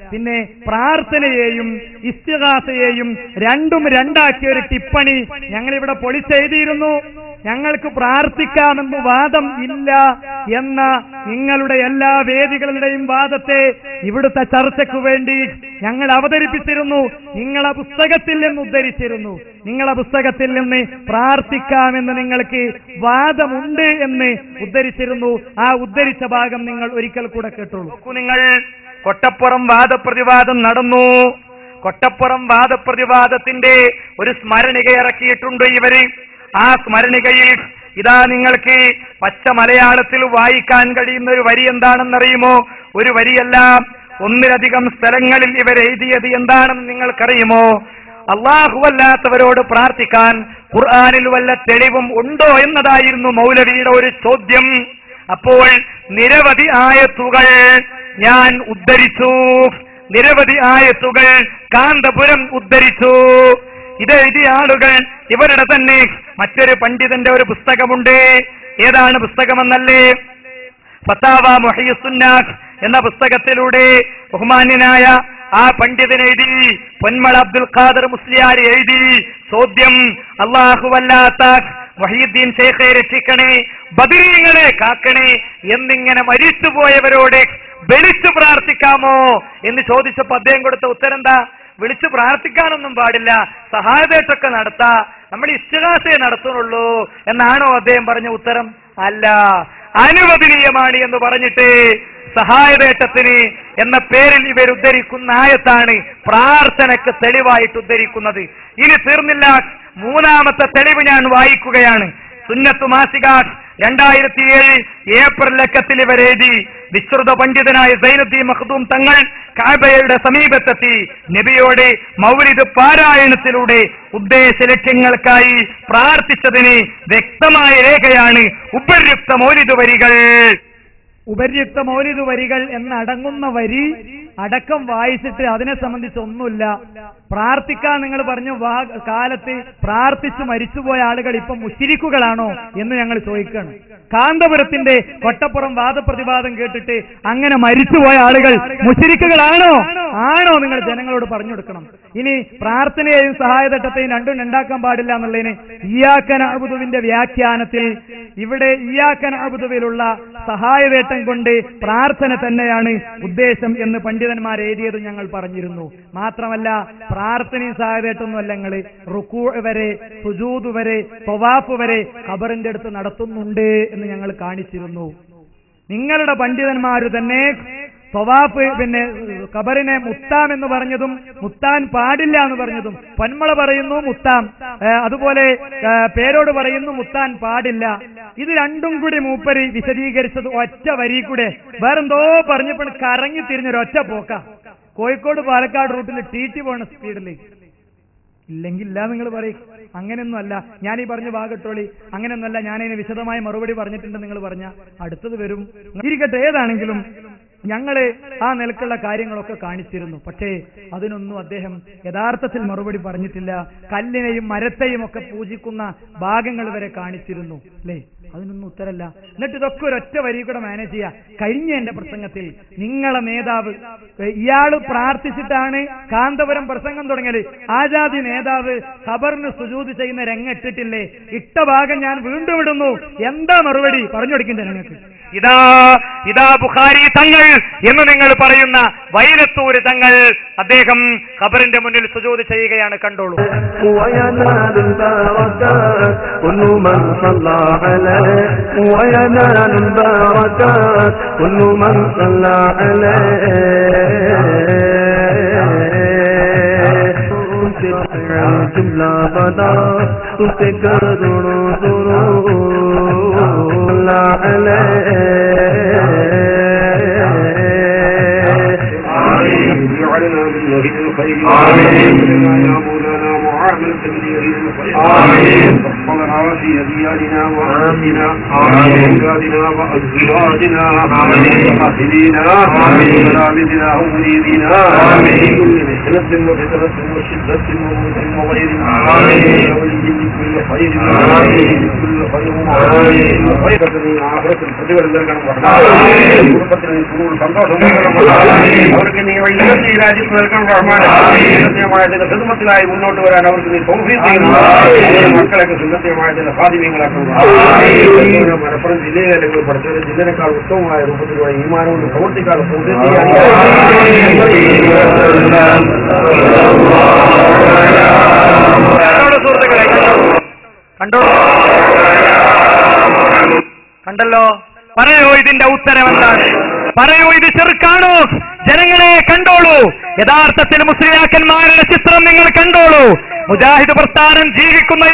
പിന്നെ പ്രാർത്ഥനയെയും ഇസ്തിഗാസയെയും രണ്ടും രണ്ടാക്കിയ ഒരു ടിപ്പണി ഞങ്ങളിവിടെ പൊളിച്ച് എഴുതിയിരുന്നു. ഞങ്ങൾക്ക് പ്രാർത്ഥിക്കാമെന്ന് വാദം ഇല്ല എന്ന നിങ്ങളുടെ എല്ലാ വേദികളുടെയും വാദത്തെ ഇവിടുത്തെ ചർച്ചയ്ക്കു വേണ്ടി ഞങ്ങൾ അവതരിപ്പിച്ചിരുന്നു. നിങ്ങളെ പുസ്തകത്തിൽ നിന്ന് ഉദ്ധരിച്ചിരുന്നു. നിങ്ങളെ പുസ്തകത്തിൽ നിന്ന് പ്രാർത്ഥിക്കാമെന്ന് നിങ്ങൾക്ക് വാദമുണ്ട് എന്ന് ഉദ്ധരിച്ചിരുന്നു. ആ ഉദ്ധരിച്ച ഭാഗം നിങ്ങൾ ഒരിക്കൽ കൂടെ കേട്ടോളൂ. നിങ്ങൾ കൊട്ടപ്പുറം വാദപ്രതിവാദം നടന്നു. കൊട്ടപ്പുറം വാദപ്രതിവാദത്തിന്റെ ഒരു സ്മരണിക ഇറക്കിയിട്ടുണ്ട് ഇവര്. ആ സ്മരണികയിൽ ഇതാ നിങ്ങൾക്ക് പച്ച മലയാളത്തിൽ വായിക്കാൻ കഴിയുന്ന ഒരു വരി എന്താണെന്നറിയുമോ? ഒരു വരിയല്ല, ഒന്നിലധികം സ്ഥലങ്ങളിൽ ഇവർ എഴുതിയത് എന്താണെന്ന് നിങ്ങൾക്കറിയുമോ? അല്ലാഹുവല്ലാത്തവരോട് പ്രാർത്ഥിക്കാൻ ഖുർആനിൽ വല്ല തെളിവും ഉണ്ടോ എന്നതായിരുന്നു മൗലവിയുടെ ഒരു ചോദ്യം. അപ്പോൾ നിരവധി ആയത്തുകൾ ഞാൻ ഉദ്ധരിച്ചു. നിരവധി ആയത്തുകൾ കാന്തപുരം ഉദ്ധരിച്ചു. ഇതെഴുതിയ ആളുകൾ ഇവരുടെ തന്നെ മറ്റൊരു പണ്ഡിതന്റെ ഒരു പുസ്തകമുണ്ട്. ഏതാണ് പുസ്തകമെന്നല്ലേ? ഫതാവ മുഹയ്യിസുന്നാസ് എന്ന പുസ്തകത്തിലൂടെ ബഹുമാന്യനായ ആ പണ്ഡിതൻ എഴുതി, പൊന്മള അബ്ദുൽ ഖാദർ മുസ്ലിയാർ എഴുതി, ചോദ്യം അല്ലാഹുവല്ലാത്ത മുഹയ്യിദ്ദീൻ ശൈഖെ രക്ഷിക്കണേ, ബദരീങ്ങളെ കാക്കണേ എന്നിങ്ങനെ മരിച്ചുപോയവരോട് വിളിച്ചു പ്രാർത്ഥിക്കാമോ എന്ന് ചോദിച്ചപ്പോ അദ്ദേഹം കൊടുത്ത ഉത്തരം എന്താ? വിളിച്ചു പ്രാർത്ഥിക്കാനൊന്നും പാടില്ല, സഹായതയൊക്കെ നടത്താ, നമ്മൾ ഇസ്തിഗാസയെ നടത്തുന്നുള്ളൂ എന്നാണോ അദ്ദേഹം പറഞ്ഞ ഉത്തരം? അല്ല, അനുവദനീയമാണ് എന്ന് പറഞ്ഞിട്ട് സഹായവേട്ടത്തിന് എന്ന പേരിൽ ഇവർ ഉദ്ധരിക്കുന്ന ആയത്താണ് പ്രാർത്ഥനയ്ക്ക് തെളിവായിട്ട് ഉദ്ധരിക്കുന്നത്. ഇനി തീർന്നില്ല, മൂന്നാമത്തെ തെളിവ് ഞാൻ വായിക്കുകയാണ്. സുന്നത്ത് മാസിക 2007 ഏപ്രിൽ ലക്കത്തിൽ ഇവർ എഴുതി, വിശ്രുത പണ്ഡിതനായ സൈനുദ്ദീൻ മഖ്ദൂം തങ്ങൾ കഅബയുടെ സമീപത്തെത്തി നബിയോട് മൗലിദ് പാരായണത്തിലൂടെ ഉദ്ദേശ ലക്ഷ്യങ്ങൾക്കായി പ്രാർത്ഥിച്ചതിന് വ്യക്തമായ രേഖയാണ് ഉപര്യുക്ത മൗലിദ് വരികൾ. ഉപര്യുക്ത മൗലിദ് വരികൾ എന്നടങ്ങുന്ന വരി അടക്കം വായിച്ചിട്ട് അതിനെ സംബന്ധിച്ച് ഒന്നുമില്ല. പ്രാർത്ഥിക്കാൻ നിങ്ങൾ പറഞ്ഞു കാലത്ത് പ്രാർത്ഥിച്ചു മരിച്ചുപോയ ആളുകൾ ഇപ്പം മുശ്രിക്കുകളാണോ എന്ന് ഞങ്ങൾ ചോദിക്കുകയാണ്. കാന്തപുരത്തിന്റെ കൊട്ടപ്പുറം വാദപ്രതിവാദം കേട്ടിട്ട് അങ്ങനെ മരിച്ചുപോയ ആളുകൾ മുശ്രിക്കുകളാണോ? ആണോ? നിങ്ങൾ ജനങ്ങളോട് പറഞ്ഞു കൊടുക്കണം. ഇനി പ്രാർത്ഥനയെയും സഹായതട്ടത്തെയും രണ്ടും രണ്ടാക്കാൻ പാടില്ല എന്നുള്ളതിന് ഇയ്യാക നഅ്ബുദുവിന്റെ വ്യാഖ്യാനത്തിൽ ഇവിടെ ഇയ്യാക നഅ്ബുദുവിലുള്ള സഹായവേട്ടം കൊണ്ട് പ്രാർത്ഥന തന്നെയാണ് ഉദ്ദേശം എന്ന് പണ്ഡിതന്മാർ എഴുതിയത് ഞങ്ങൾ പറഞ്ഞിരുന്നു. മാത്രമല്ല, പ്രാർത്ഥനയും സഹായവേട്ടൊന്നുമല്ല, ഞങ്ങൾ റുക്കൂ വരെ സുജൂദ് വരെ തവാഫ് വരെ ഖബറിന്റെ അടുത്ത് നടത്തുന്നുണ്ട് എന്ന് ഞങ്ങൾ കാണിച്ചിരുന്നു. നിങ്ങളുടെ പണ്ഡിതന്മാര് തന്നെ തവാഫ് പിന്നെ ഖബറിനെ മുത്താം എന്ന് പറഞ്ഞതും മുത്താൻ പാടില്ല എന്ന് പറഞ്ഞതും, പൊന്മള പറയുന്നു മുത്താം, അതുപോലെ പേരോട് പറയുന്നു മുത്താൻ പാടില്ല. ഇത് രണ്ടും കൂടി മൂപ്പര് വിശദീകരിച്ചത് ഒറ്റ വരി കൂടെ, വേറെന്തോ പറഞ്ഞപ്പോൾ കറങ്ങി തിരിഞ്ഞൊരു ഒറ്റ പോക്ക. കോഴിക്കോട് പാലക്കാട് റൂട്ടിൽ ടി പോണ സ്പീഡില് ഇല്ലെങ്കിൽ ഇല്ല നിങ്ങൾ പറയും. അങ്ങനെയൊന്നും അല്ല, ഞാൻ ഈ പറഞ്ഞ ഭാഗത്തോളി, അങ്ങനെയൊന്നുമല്ല, ഞാനതിന് വിശദമായ മറുപടി പറഞ്ഞിട്ടുണ്ട്. നിങ്ങൾ പറഞ്ഞ അടുത്തത് വരും. ഇരിക്കട്ടെ, ഏതാണെങ്കിലും ഞങ്ങള് ആ നിലക്കുള്ള കാര്യങ്ങളൊക്കെ കാണിച്ചിരുന്നു. പക്ഷേ അതിനൊന്നും അദ്ദേഹം യഥാർത്ഥത്തിൽ മറുപടി പറഞ്ഞിട്ടില്ല. കല്ലിനെയും മരത്തെയും ഒക്കെ പൂജിക്കുന്ന ഭാഗങ്ങൾ വരെ കാണിച്ചിരുന്നു, അല്ലേ? അതിനൊന്നും ഉത്തരല്ല. എന്നിട്ട് ഇതൊക്കെ ഒരൊറ്റ വരി കൂടെ മാനേജ് ചെയ്യാ. കഴിഞ്ഞ എന്റെ പ്രസംഗത്തിൽ നിങ്ങളെ നേതാവ് ഇയാള് പ്രാർത്ഥിച്ചിട്ടാണ് കാന്തപുരം പ്രസംഗം തുടങ്ങിയത്. ആജാദി നേതാവ് ഖബറിന് സുജൂദ് ചെയ്യുന്ന രംഗിട്ടിട്ടില്ലേ? ഇട്ട ഭാഗം ഞാൻ വീണ്ടും ഇടുന്നു. എന്താ മറുപടി? പറഞ്ഞു കൊടുക്കണ്ടേ നിങ്ങൾക്ക്? ഇതാ ബുഖാരി തങ്ങൾ എന്ന് നിങ്ങൾ പറയുന്ന വൈരത്തൂര് തങ്ങൾ, അദ്ദേഹം ഖബറിന്റെ മുന്നിൽ സുജൂദ് ചെയ്യുകയാണ്. കണ്ടോളൂ. जुमला बदा तुझे करोड़ों آمين. ربنا في أدياننا وأمنا وأولادنا وأزواجنا وأهلنا وملابسنا ومريدنا آمين. محنة وفتنة وشدة وموت وغير ولي كل خير كل خير وخيرتني آخرة الفتوى لكم കുടുംബത്തിന് കൂടുതൽ സന്തോഷം അവർക്ക് നീ വൈദ്യുതി രാജ്യത്ത് നൽകാൻ സുന്നത്യമായതിന്റെ ഹിദ്മത്തിലായി മുന്നോട്ട് വരാൻ അവർക്ക് നീ തൗഫീഖ് ചെയ്യുന്നു മക്കളൊക്കെ സുന്നത്യമായതിന്റെ ഖാദിമീങ്ങളാക്കുന്നു മലപ്പുറം ജില്ലയിലെ അല്ലെങ്കിൽ പഠിച്ചൊരു ജില്ലനേക്കാൾ ഉത്തമമായ രൂപത്തിലൂടെ ഈമാനം കൊണ്ട് പ്രവർത്തിക്കാൻ സുഹൃത്തുക്കളെ കണ്ടല്ലോ. പറയൂ ഇതിന്റെ ഉത്തരം എന്താണ്? പറയൂ ഇത് ചെറുക്കാണോ? ജനങ്ങളെ കണ്ടോളൂ. യഥാർത്ഥത്തിൽ മുസ്ലിയാക്കന്മാരുടെ ചിത്രം നിങ്ങൾ കണ്ടോളൂ. മുജാഹിദ് പ്രസ്ഥാനം ജീവിക്കുന്ന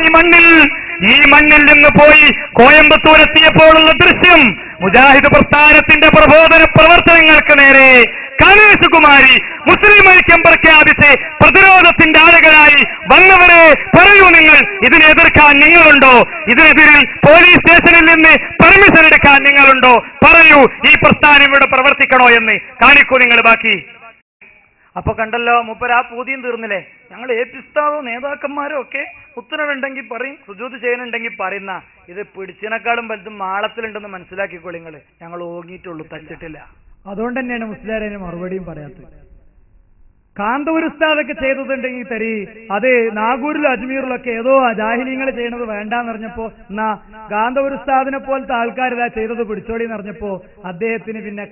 ഈ മണ്ണിൽ നിന്ന് പോയി കോയമ്പത്തൂർ എത്തിയപ്പോഴുള്ള ദൃശ്യം മുജാഹിദ് പ്രസ്ഥാനത്തിന്റെ പ്രബോധന പ്രവർത്തനങ്ങൾക്ക് നേരെ കാനേശകുമാരി മുസ്ലിം ഐക്യം പ്രഖ്യാപിച്ച് പ്രതിരോധത്തിന്റെ ആളുകളായി വന്നവരെ പറയൂ, നിങ്ങൾ ഇതിനെ എതിർക്കാൻ നിങ്ങളുണ്ടോ? ഇതിനെതിരിൽ പോലീസ് സ്റ്റേഷനിൽ നിന്ന് പെർമിഷൻ എടുക്കാൻ നിങ്ങളുണ്ടോ? പറയൂ, ഈ പ്രസ്ഥാനം ഇവിടെ പ്രവർത്തിക്കണോ എന്ന് കാണിക്കൂ നിങ്ങൾ. ബാക്കി അപ്പൊ കണ്ടല്ലോ, മൂപ്പര് ആ പൂതിയും തീർന്നില്ലേ? ഞങ്ങൾ ഏപ്പിസ്താവോ നേതാക്കന്മാരോ ഒക്കെ ഉത്തരവുണ്ടെങ്കിൽ പറയും, സുജൂദ് ചെയ്യാനുണ്ടെങ്കിൽ പറയുന്ന ഇത് പിടിച്ചതിനേക്കാളും വലുതും മാളത്തിലുണ്ടെന്ന് മനസ്സിലാക്കിക്കോളി നിങ്ങൾ. ഞങ്ങൾ ഓങ്ങിയിട്ടുള്ളൂ, തച്ചിട്ടില്ല. അതുകൊണ്ട് തന്നെയാണ് മുസ്ലിയാരതിന് മറുപടിയും പറയാത്തത്. കാന്തൂർ ഉസ്താദൊക്കെ ചെയ്തതുണ്ടെങ്കിൽ തരി, അത് നാഗൂരിലും അജ്മീറിലൊക്കെ ഏതോ ജാഹിലീങ്ങൾ ചെയ്യണത് വേണ്ടാന്ന് പറഞ്ഞപ്പോ എന്നാ കാന്തൂർ ഉസ്താദിനെ പോലത്തെ ആൾക്കാർ ഇതാ ചെയ്തത് പിടിച്ചോടി എന്ന് പറഞ്ഞപ്പോ അദ്ദേഹത്തിന് പിന്നെ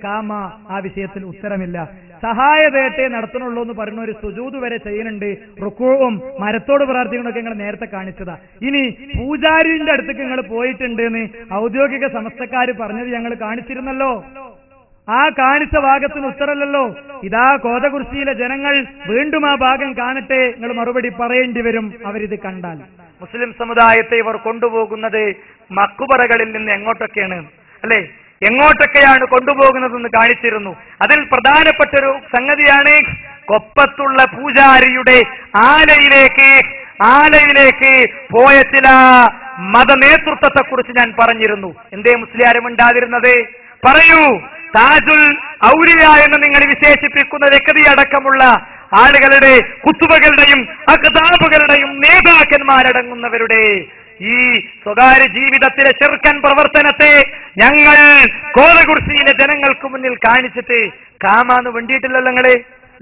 ആ വിഷയത്തിൽ ഉത്തരമില്ല. സഹായതേട്ടെ നടത്തണുള്ളൂ എന്ന് പറയുന്ന ഒരു സുജൂദ് വരെ ചെയ്യുന്നുണ്ട്, റുക്കൂവും മരത്തോട് പ്രാർത്ഥിക്കണമൊക്കെ നിങ്ങൾ നേരത്തെ കാണിച്ചതാ. ഇനി പൂജാരിന്റെ അടുത്തേക്ക് നിങ്ങൾ പോയിട്ടുണ്ട് എന്ന് ഔദ്യോഗിക സമസ്തക്കാർ പറഞ്ഞത് ഞങ്ങൾ കാണിച്ചിരുന്നല്ലോ. ആ കാണിച്ച ഭാഗത്തിന് ഉത്തരമല്ലല്ലോ. ഇതാ കോതകുർശിയിലെ ജനങ്ങൾ വീണ്ടും ആ ഭാഗം കാണട്ടെ, നിങ്ങൾ മറുപടി പറയേണ്ടി വരും അവരിത് കണ്ടാൽ. മുസ്ലിം സമുദായത്തെ ഇവർ കൊണ്ടുപോകുന്നത് മക്കുബറകളിൽ നിന്ന് എങ്ങോട്ടൊക്കെയാണ് അല്ലെ, എങ്ങോട്ടൊക്കെയാണ് കൊണ്ടുപോകുന്നതെന്ന് കാണിച്ചിരുന്നു. അതിൽ പ്രധാനപ്പെട്ടൊരു സംഗതിയാണ് കൊപ്പത്തുള്ള പൂജാരിയുടെ ആലയിലേക്ക് പോയ ചില മതനേതൃത്വത്തെ കുറിച്ച് ഞാൻ പറഞ്ഞിരുന്നു. എന്തേ മുസ്ലിയാരും ഉണ്ടാതിരുന്നത്? പറയൂ. താജുൽ ഔലിയ എന്ന് നിങ്ങൾ വിശേഷിപ്പിക്കുന്ന വ്യക്തി അടക്കമുള്ള ആളുകളുടെ കുത്തുബകളുടെയും അഖ്താബുകളുടെയും നേതാക്കന്മാരടങ്ങുന്നവരുടെ ഈ സ്വകാര്യ ജീവിതത്തിലെ ചെറുക്കൻ പ്രവർത്തനത്തെ ഞങ്ങൾ കോതകുർശിയിലെ ജനങ്ങൾക്ക് മുന്നിൽ കാണിച്ചിട്ട് കാമാന്ന് വേണ്ടിയിട്ടില്ലല്ലോ നിങ്ങളെ.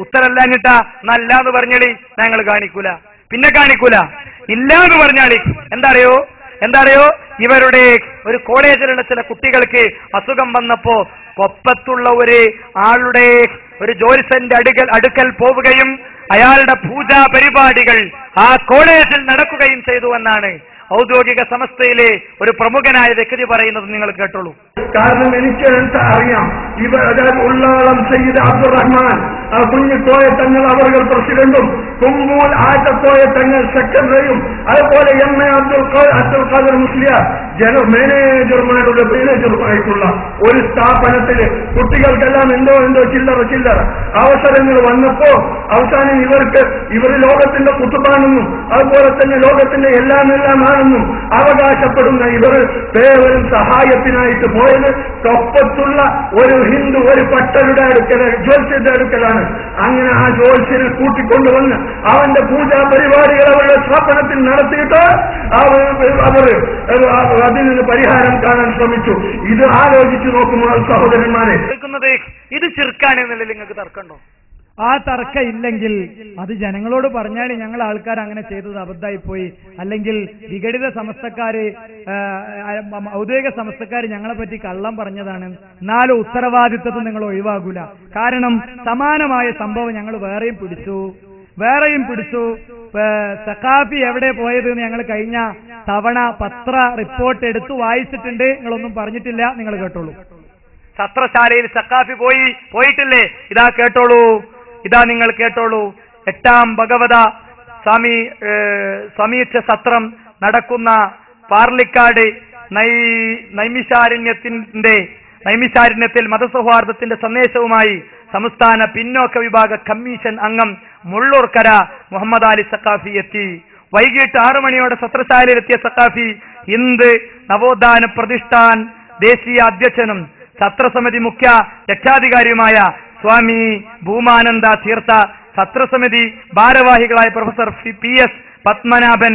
ഉത്തരല്ലാഞ്ഞിട്ടാ നല്ലാന്ന് പറഞ്ഞളി, ഞങ്ങൾ കാണിക്കൂല, പിന്നെ കാണിക്കൂല. ഇല്ലാന്ന് പറഞ്ഞാളി. എന്താറിയോ ഇവരുടെ ഒരു കോളേജിലുള്ള ചില കുട്ടികൾക്ക് അസുഖം വന്നപ്പോ കൊപ്പത്തുള്ള ഒരു ആളുടെ ഒരു ജോലിസന്റെ അടുക്കൽ പോവുകയും അയാളുടെ പൂജാ പരിപാടികൾ ആ കോളേജിൽ നടക്കുകയും ചെയ്തു എന്നാണ് ഔദ്യോഗിക സമസ്തയിലെ ഒരു പ്രമുഖനായ വ്യക്തി പറയുന്നത്. നിങ്ങൾ കേട്ടോളൂ. കാരണം എനിക്ക് അറിയാം, അതായത് ഉള്ളാളം സയ്യിദ് അബ്ദുറഹ്മാൻ കുഞ്ഞു കോയ തങ്ങൾ അവർ പ്രസിഡന്റും കുമ്പൂൽ ആറ്റക്കോയ തങ്ങൾ സെക്രട്ടറിയും അതുപോലെ MA അബ്ദുൽ ഖാദർ മുസ്ലിയാർ മാനേജറുമായിട്ടുള്ള ഒരു സ്ഥാപനത്തില് കുട്ടികൾക്കെല്ലാം എന്തോ ചില്ലറ അവസരങ്ങൾ വന്നപ്പോ അവസാനം ഇവർ ലോകത്തിന്റെ കുത്തുബാണെന്നും അതുപോലെ തന്നെ ലോകത്തിന്റെ എല്ലാം ആണെന്നും അവകാശപ്പെടുന്ന ഇവർ കേവലം സഹായത്തിനായിട്ട് പോയത് കൊപ്പത്തുള്ള ഒരു ഹിന്ദു ഒരു പട്ടരുടെ ജ്യോത്സ്യന്റെ അടുക്കലാണ്. അങ്ങനെ ആ ജ്യോത്സ്യനെ കൂട്ടിക്കൊണ്ടുവന്ന് അവന്റെ പൂജാ പരിപാടികൾ അവരുടെ സ്ഥാപനത്തിൽ നടത്തിയിട്ട് അവർ അതിന് പരിഹാരം കാണാൻ ശ്രമിച്ചു. ഇത് ആലോചിച്ചു നോക്കുമ്പോൾ സഹോദരന്മാരെ, ഇത് ചെറുക്കാനെന്നല്ലേ നിങ്ങൾക്ക് തർക്കമുണ്ടോ? ആ തർക്കം ഇല്ലെങ്കിൽ അത് ജനങ്ങളോട് പറഞ്ഞാൽ ഞങ്ങൾ ആൾക്കാർ അങ്ങനെ ചെയ്തത് അബദ്ധമായി പോയി, അല്ലെങ്കിൽ വിഘടിത സമസ്തക്കാര് ഔദ്യോഗിക സമസ്തക്കാര് ഞങ്ങളെ പറ്റി കള്ളം പറഞ്ഞതാണ്, എന്നാലും ഉത്തരവാദിത്വം നിങ്ങൾ ഒഴിവാകൂല. കാരണം സമാനമായ സംഭവം ഞങ്ങൾ വേറെയും പിടിച്ചു. സഖാഫി എവിടെ പോയത് എന്ന് ഞങ്ങൾ കഴിഞ്ഞ തവണ പത്ര റിപ്പോർട്ട് എടുത്തു വായിച്ചിട്ടുണ്ട്. നിങ്ങളൊന്നും പറഞ്ഞിട്ടില്ല, നിങ്ങൾ കേട്ടോളൂ. സത്രശാലയിൽ സഖാഫി പോയിട്ടില്ലേ? ഇതാ നിങ്ങൾ കേട്ടോളൂ. 8ാം ഭഗവത സമീക്ഷ സത്രം നടക്കുന്ന പാർലിക്കാട് നൈമിഷാരണ്യത്തിൽ മതസൗഹാർദ്ദത്തിന്റെ സന്ദേശവുമായി സംസ്ഥാന പിന്നോക്ക വിഭാഗ കമ്മീഷൻ അംഗം മുള്ളൂർക്കര മുഹമ്മദ് അലി സഖാഫി എത്തി. വൈകിട്ട് 6 മണിയോടെ സത്രശാലയിലെത്തിയ സഖാഫി ഹിന്ദ് നവോത്ഥാന പ്രതിഷ്ഠാൻ ദേശീയ അധ്യക്ഷനും സത്രസമിതി മുഖ്യ രക്ഷാധികാരിയുമായ സ്വാമി ഭൂമാനന്ദ തീർത്ഥ സത്രസമിതി ഭാരവാഹികളായ professor PS Padmanabhan,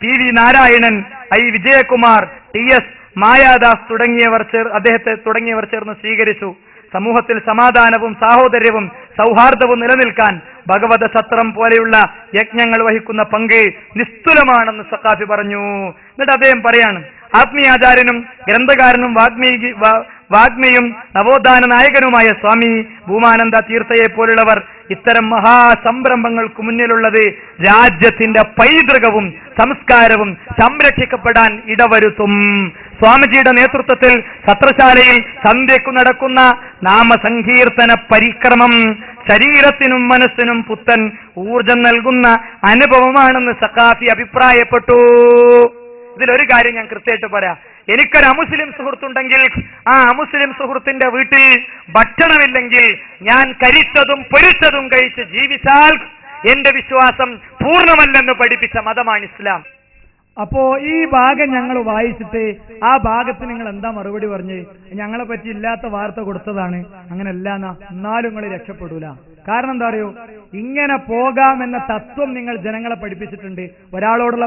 PV Narayanan, I Vijayakumar, TS Mayadas തുടങ്ങിയവർ ചേർന്ന് സ്വീകരിച്ചു. സമൂഹത്തിൽ സമാധാനവും സാഹോദര്യവും സൗഹാർദ്ദവും നിലനിൽക്കാൻ ഭഗവത സത്രം പോലെയുള്ള യജ്ഞങ്ങൾ വഹിക്കുന്ന പങ്ക് നിസ്തുലമാണെന്ന് സഖാഫി പറഞ്ഞു. എന്നിട്ട് അദ്ദേഹം പറയാണ്, ആത്മീയാചാര്യനും ഗ്രന്ഥകാരനും വാഗ്മിയും നവോത്ഥാന നായകനുമായ സ്വാമി ഭൂമാനന്ദ തീർത്ഥയെ പോലുള്ളവർ ഇത്തരം മഹാസംരംഭങ്ങൾക്ക് മുന്നിലുള്ളത് രാജ്യത്തിന്റെ പൈതൃകവും സംസ്കാരവും സംരക്ഷിക്കപ്പെടാൻ ഇടവരുത്തും. സ്വാമിജിയുടെ നേതൃത്വത്തിൽ സത്രശാലയിൽ സന്ധ്യക്കു നടക്കുന്ന നാമസങ്കീർത്തന പരിക്രമം ശരീരത്തിനും മനസ്സിനും പുത്തൻ ഊർജം നൽകുന്ന അനുഭവമാണെന്ന് സഖാഫി അഭിപ്രായപ്പെട്ടു. ഇതിലൊരു കാര്യം ഞാൻ കൃത്യമായിട്ട് പറയാം. എനിക്കൊരു അമുസ്ലിം സുഹൃത്തുണ്ടെങ്കിൽ ആ അമുസ്ലിം സുഹൃത്തിന്റെ വീട്ടിൽ ഭക്ഷണമില്ലെങ്കിൽ ഞാൻ കരിച്ചതും പൊരിച്ചതും കഴിച്ച് ജീവിച്ചാൽ എന്റെ വിശ്വാസം പൂർണ്ണമല്ലെന്ന് പഠിപ്പിച്ച മതമാണ് ഇസ്ലാം. അപ്പോ ഈ ഭാഗം ഞങ്ങൾ വായിച്ചിട്ട് ആ ഭാഗത്ത് നിങ്ങൾ എന്താ മറുപടി പറഞ്ഞ്? ഞങ്ങളെ പറ്റി ഇല്ലാത്ത വാർത്ത കൊടുത്തതാണ്, അങ്ങനെയല്ല എന്നാലും നിങ്ങൾ രക്ഷപ്പെടൂല. കാരണം എന്താ അറിയോ, ഇങ്ങനെ പോകാമെന്ന തത്വം നിങ്ങൾ ജനങ്ങളെ പഠിപ്പിച്ചിട്ടുണ്ട്. ഒരാളോടുള്ള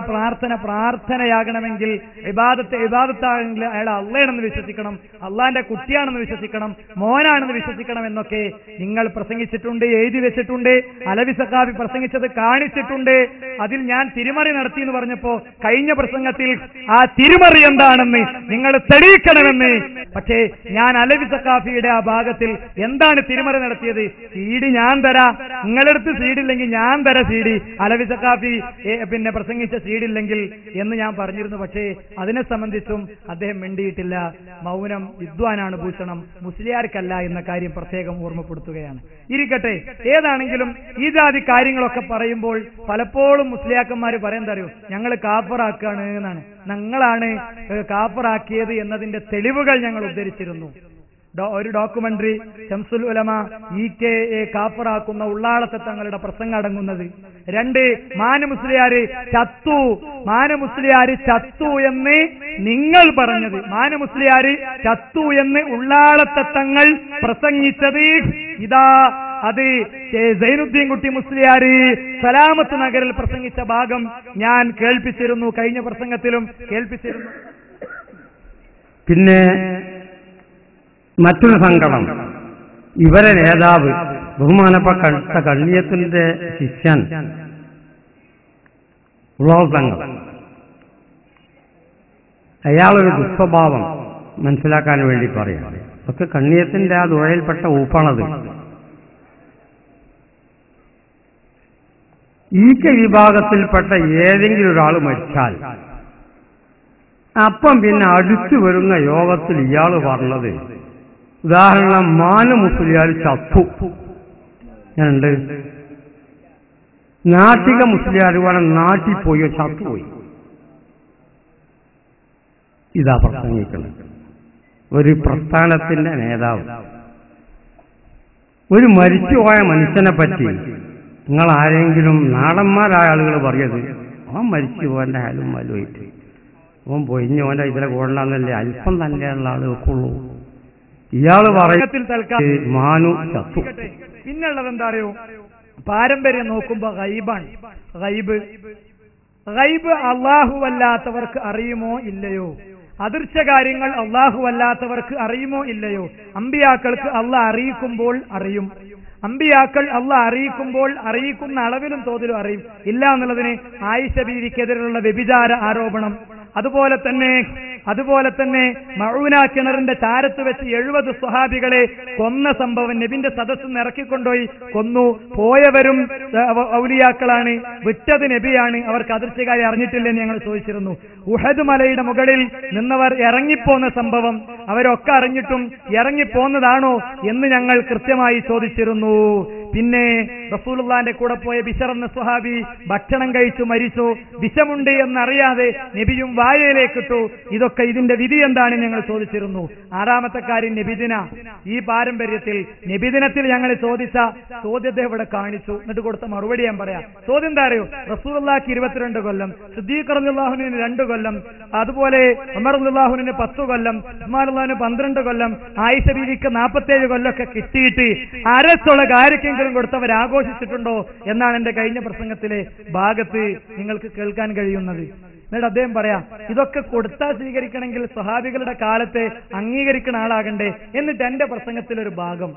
പ്രാർത്ഥനയാകണമെങ്കിൽ ഇബാദത്താണെങ്കിൽ അയാൾ അള്ളയാണെന്ന് വിശ്വസിക്കണം, അള്ളാന്റെ കുട്ടിയാണെന്ന് വിശ്വസിക്കണം, മോനാണെന്ന് വിശ്വസിക്കണം എന്നൊക്കെ നിങ്ങൾ പ്രസംഗിച്ചിട്ടുണ്ട്, എഴുതി വെച്ചിട്ടുണ്ട്. അലവി സഖാഫി പ്രസംഗിച്ചത് കാണിച്ചിട്ടുണ്ട്. അതിൽ ഞാൻ തിരുമറി നടത്തി എന്ന് പറഞ്ഞപ്പോ കഴിഞ്ഞ പ്രസംഗത്തിൽ ആ തിരുമറി എന്താണെന്ന് നിങ്ങൾ തെളിയിക്കണമെന്ന്. പക്ഷേ ഞാൻ അലവി സഖാഫിയുടെ ആ ഭാഗത്തിൽ എന്താണ് തിരുമറി നടത്തിയത്? സീഡി ഞാൻ തരാ, നിങ്ങളെടുത്ത് സീഡില്ലെങ്കിൽ ഞാൻ തരാം സീഡി, അലവി സഖാഫി പിന്നെ പ്രസംഗിച്ച സീഡില്ലെങ്കിൽ എന്ന് ഞാൻ പറഞ്ഞിരുന്നു. പക്ഷേ അതിനെ സംബന്ധിച്ചും അദ്ദേഹം മിണ്ടിയിട്ടില്ല. മൗനം വിദ്വാനാണ് ഭൂഷണം, മുസ്ലിയാർക്കല്ല എന്ന കാര്യം പ്രത്യേകം ഓർമ്മപ്പെടുത്തുകയാണ്. ഇരിക്കട്ടെ, ഏതാണെങ്കിലും ഈ ജാതി കാര്യങ്ങളൊക്കെ പറയുമ്പോൾ പലപ്പോഴും മുസ്ലിയാക്കന്മാര് പറയുന്നത് അറിയോ, ഞങ്ങൾ കാഫറാക്കാണ് എന്നാണ്. ഞങ്ങളാണ് കാഫറാക്കിയത് എന്നതിന്റെ തെളിവുകൾ ഞങ്ങൾ ഉദ്ധരിച്ചിരുന്നു. ഒരു ഡോക്യുമെന്ററി ശംസുൽ ഉലമ EK കാഫറാക്കുന്ന ഉള്ളാളത്തെ തങ്ങളുടെ പ്രസംഗം അടങ്ങുന്നത്. 2 മാനമുസ്ലിയാര് ചത്തു എന്ന് നിങ്ങൾ പറഞ്ഞത്, മാനമുസ്ലിയാര് ചത്തു എന്ന് ഉള്ളാളത്തെ തങ്ങൾ പ്രസംഗിച്ചത് ഇതാ, അത് സൈനുദ്ദീൻ കുട്ടി മുസ്ലിയാര് സലാമത്ത് നഗറിൽ പ്രസംഗിച്ച ഭാഗം ഞാൻ കേൾപ്പിച്ചിരുന്നു, കഴിഞ്ഞ പ്രസംഗത്തിലും കേൾപ്പിച്ചിരുന്നു. പിന്നെ മറ്റൊരു സങ്കടം, ഇവരെ നേതാവ് ബഹുമാനപ്പെട്ട കണ്ണിയത്തിന്റെ ശിഷ്യൻ ഉള്ളതങ്ങൾ, അയാളൊരു ദുസ്വഭാവം മനസ്സിലാക്കാൻ വേണ്ടി പറയാം. ഒക്കെ കണ്ണിയത്തിന്റെ ആ ദുഴയിൽപ്പെട്ട ഊപ്പാണത്. EK വിഭാഗത്തിൽപ്പെട്ട ഏതെങ്കിലും ഒരാൾ മരിച്ചാൽ അപ്പം പിന്നെ അടുത്തു വരുന്ന യോഗത്തിൽ ഇയാൾ പറഞ്ഞത്, ഉദാഹരണം മാന മുസ്ലിയാർ ചത്തു, ഞാനുണ്ട്, നാട്ടിക മുസ്ലിയാർ വേണം നാട്ടിൽ പോയോ ചത്തുപോയി, ഇതാ പ്രസംഗിക്കുന്നത് ഒരു പ്രസ്ഥാനത്തിന്റെ നേതാവ്. ഒരു മരിച്ചുപോയ മനുഷ്യനെ പറ്റി നിങ്ങൾ ആരെങ്കിലും നാടന്മാരായ ആളുകൾ പറയത്, അവൻ മരിച്ചു പോകാൻ്റെ ഹാലും മലുമായിട്ട് അവൻ പൊയിഞ്ഞ് ഓൻ്റെ ഇതിലെ കൂടണമെന്നല്ലേ അല്പം തന്നെയുള്ള ആൾ വെക്കുള്ളൂ. ഇയാള് പറയത്തിൽ മാനു ചത്തു. പിന്നുള്ളത് എന്താ അറിയോ, പാരമ്പര്യം നോക്കുമ്പോ ഗൈബാണ്. ഗൈബ് അല്ലാഹുവല്ലാത്തവർക്ക് അറിയുമോ ഇല്ലയോ? അദൃശ്യ കാര്യങ്ങൾ അല്ലാഹുവല്ലാത്തവർക്ക് അറിയുമോ ഇല്ലയോ? അമ്പിയാക്കൾക്ക് അള്ളാഹ് അറിയിക്കുമ്പോൾ അറിയും. അമ്പിയാക്കൾ അള്ളാഹ് അറിയിക്കുമ്പോൾ അറിയിക്കുന്ന അളവിലും തോതിലും അറിയും. ഇല്ല എന്നുള്ളതിന് ആയിഷ ബീവിക്കെതിരെയുള്ള വ്യഭിചാര ആരോപണം, അതുപോലെ തന്നെ മഊന കിണറിന്റെ ചാരത്ത് വെച്ച് 70 സ്വഹാബികളെ കൊന്ന സംഭവം നബിന്റെ സദസ്സിൽ നിന്ന് ഇറക്കിക്കൊണ്ടുപോയി കൊന്നു. പോയവരും ഔലിയാക്കളാണ്, വിട്ടത് നബിയാണ്, അവർക്ക് അദൃശ്യകാര്യം അറിഞ്ഞിട്ടില്ലെന്ന് ഞങ്ങൾ ചോദിച്ചിരുന്നു. ഉഹദ് മലയുടെ മുകളിൽ നിന്നവർ ഇറങ്ങിപ്പോന്ന സംഭവം അവരൊക്കെ അറിഞ്ഞിട്ടും ഇറങ്ങിപ്പോന്നതാണോ എന്ന് ഞങ്ങൾ കൃത്യമായി ചോദിച്ചിരുന്നു. പിന്നെ റസൂലുള്ളാഹിന്റെ കൂടെ പോയ ബിശർ എന്ന സ്വഹാബി ഭക്ഷണം കഴിച്ചു മരിച്ചു, വിഷമുണ്ട് എന്നറിയാതെ നബിയും വായയിലേക്കിട്ടു. ഇതൊക്കെ ഇതിന്റെ വിധി എന്താണ് ഞങ്ങൾ ചോദിച്ചിരുന്നു. 6ാമത്തെ കാര്യം നബിദിന. ഈ പാരമ്പര്യത്തിൽ നബിദിനത്തിൽ ഞങ്ങൾ ചോദിച്ച ചോദ്യത്തെ ഇവിടെ കാണിച്ചു, എന്നിട്ട് കൊടുത്ത മറുപടി ഞാൻ പറയാം. ചോദ്യം എന്താ അറിയോ, റസൂലുള്ളാഹിക്ക് 22 കൊല്ലം, സിദ്ദീഖ് റളിയല്ലാഹുവിന് 2 കൊല്ലം, അതുപോലെ ഉമർ റളിയല്ലാഹുവിന് 10 കൊല്ലം, ഉസ്മാൻ റളിയല്ലാഹുവിന് 12 കൊല്ലം, ആയിഷ ബീവിക്ക് 47 കൊല്ലമൊക്കെ കിട്ടിയിട്ട് അരച്ചുള്ള കാര്യക്കെങ്കിലും കൊടുത്തവരാഘോഷം ആഘോഷിച്ചിട്ടുണ്ടോ എന്നാണ് എന്റെ കഴിഞ്ഞ പ്രസംഗത്തിലെ ഭാഗത്ത് നിങ്ങൾക്ക് കേൾക്കാൻ കഴിയുന്നത്. എന്നിട്ട് അദ്ദേഹം പറയാം, ഇതൊക്കെ കൊടുത്താൽ സ്വീകരിക്കണമെങ്കിൽ സ്വഹാബികളുടെ കാലത്തെ അംഗീകരിക്കുന്ന ആളാകണ്ടേ. എന്നിട്ട് എന്റെ പ്രസംഗത്തിലൊരു ഭാഗം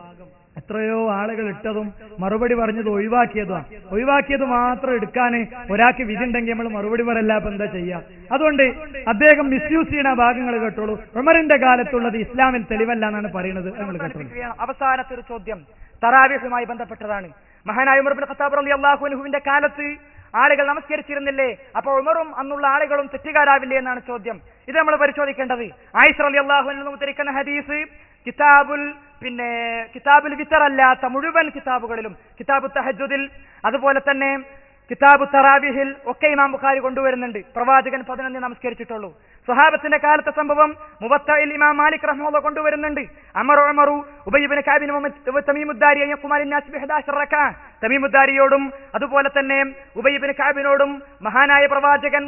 എത്രയോ ആളുകൾ ഇട്ടതും മറുപടി പറഞ്ഞത് ഒഴിവാക്കിയത് മാത്രം എടുക്കാൻ ഒരാൾക്ക് വിധി ഉണ്ടെങ്കിൽ നമ്മൾ മറുപടി പറയല്ല, അപ്പൊ എന്താ ചെയ്യാം? അതുകൊണ്ട് അദ്ദേഹം മിസ്യൂസ് ചെയ്യുന്ന ഭാഗങ്ങൾ കേട്ടോളൂ. ഉമറിന്റെ കാലത്തുള്ളത് ഇസ്ലാമിൽ തെളിവല്ല എന്നാണ് പറയുന്നത്. നമ്മൾ കേട്ടോളൂ. അവസാനത്തെ ഒരു ചോദ്യം തറാവീഹുമായി ബന്ധപ്പെട്ടതാണ്. മഹാനായ ഉമർ ഇബ്നു ഖത്താബ് റളിയല്ലാഹു അൻഹുവിന്റെ കാലത്ത് ആളുകൾ നമസ്കരിച്ചിരുന്നില്ലേ? അപ്പോൾ ഉമറും അന്നുള്ള ആളുകളും തെറ്റുകാരാവില്ലേ എന്നാണ് ചോദ്യം. ഇത് നമ്മൾ പരിശോധിക്കേണ്ടത്. ആയിഷ റളിയല്ലാഹു അൻഹ ഉദ്ധരിക്കുന്ന ഹദീസ് കിതാബുൽ വിത്തർ അല്ലാത്ത മുഴുവൻ കിതാബുകളിലും, കിതാബു തഹജ്ജുദിൽ, അതുപോലെ തന്നെ കിതാബു തറാവീഹിൽ ഒക്കെ ഇമാം ബുഖാരി കൊണ്ടുവരുന്നുണ്ട്. പ്രവാചകൻ 11 നമസ്കരിച്ചിട്ടുള്ളൂ. സ്വഹാബത്തിന്റെ കാലത്തെ സംഭവം മുവത്തയിൽ ഇമാം മാലിക് റഹ്മത്തുള്ളാഹി കൊണ്ടുവരുന്നുണ്ട്. ഉമറു ഉബയ്യ് ഇബ്നു കഅബിൻ തമീമുദ്ദാരി യഖുമാൻ നാസ് ബി 11 റക്അ. തമീമുദ്ദാരിയോടും അതുപോലെ തന്നെ ഉബയ്യ് ഇബ്നു കഅബിനോടും മഹാനായ പ്രവാചകൻ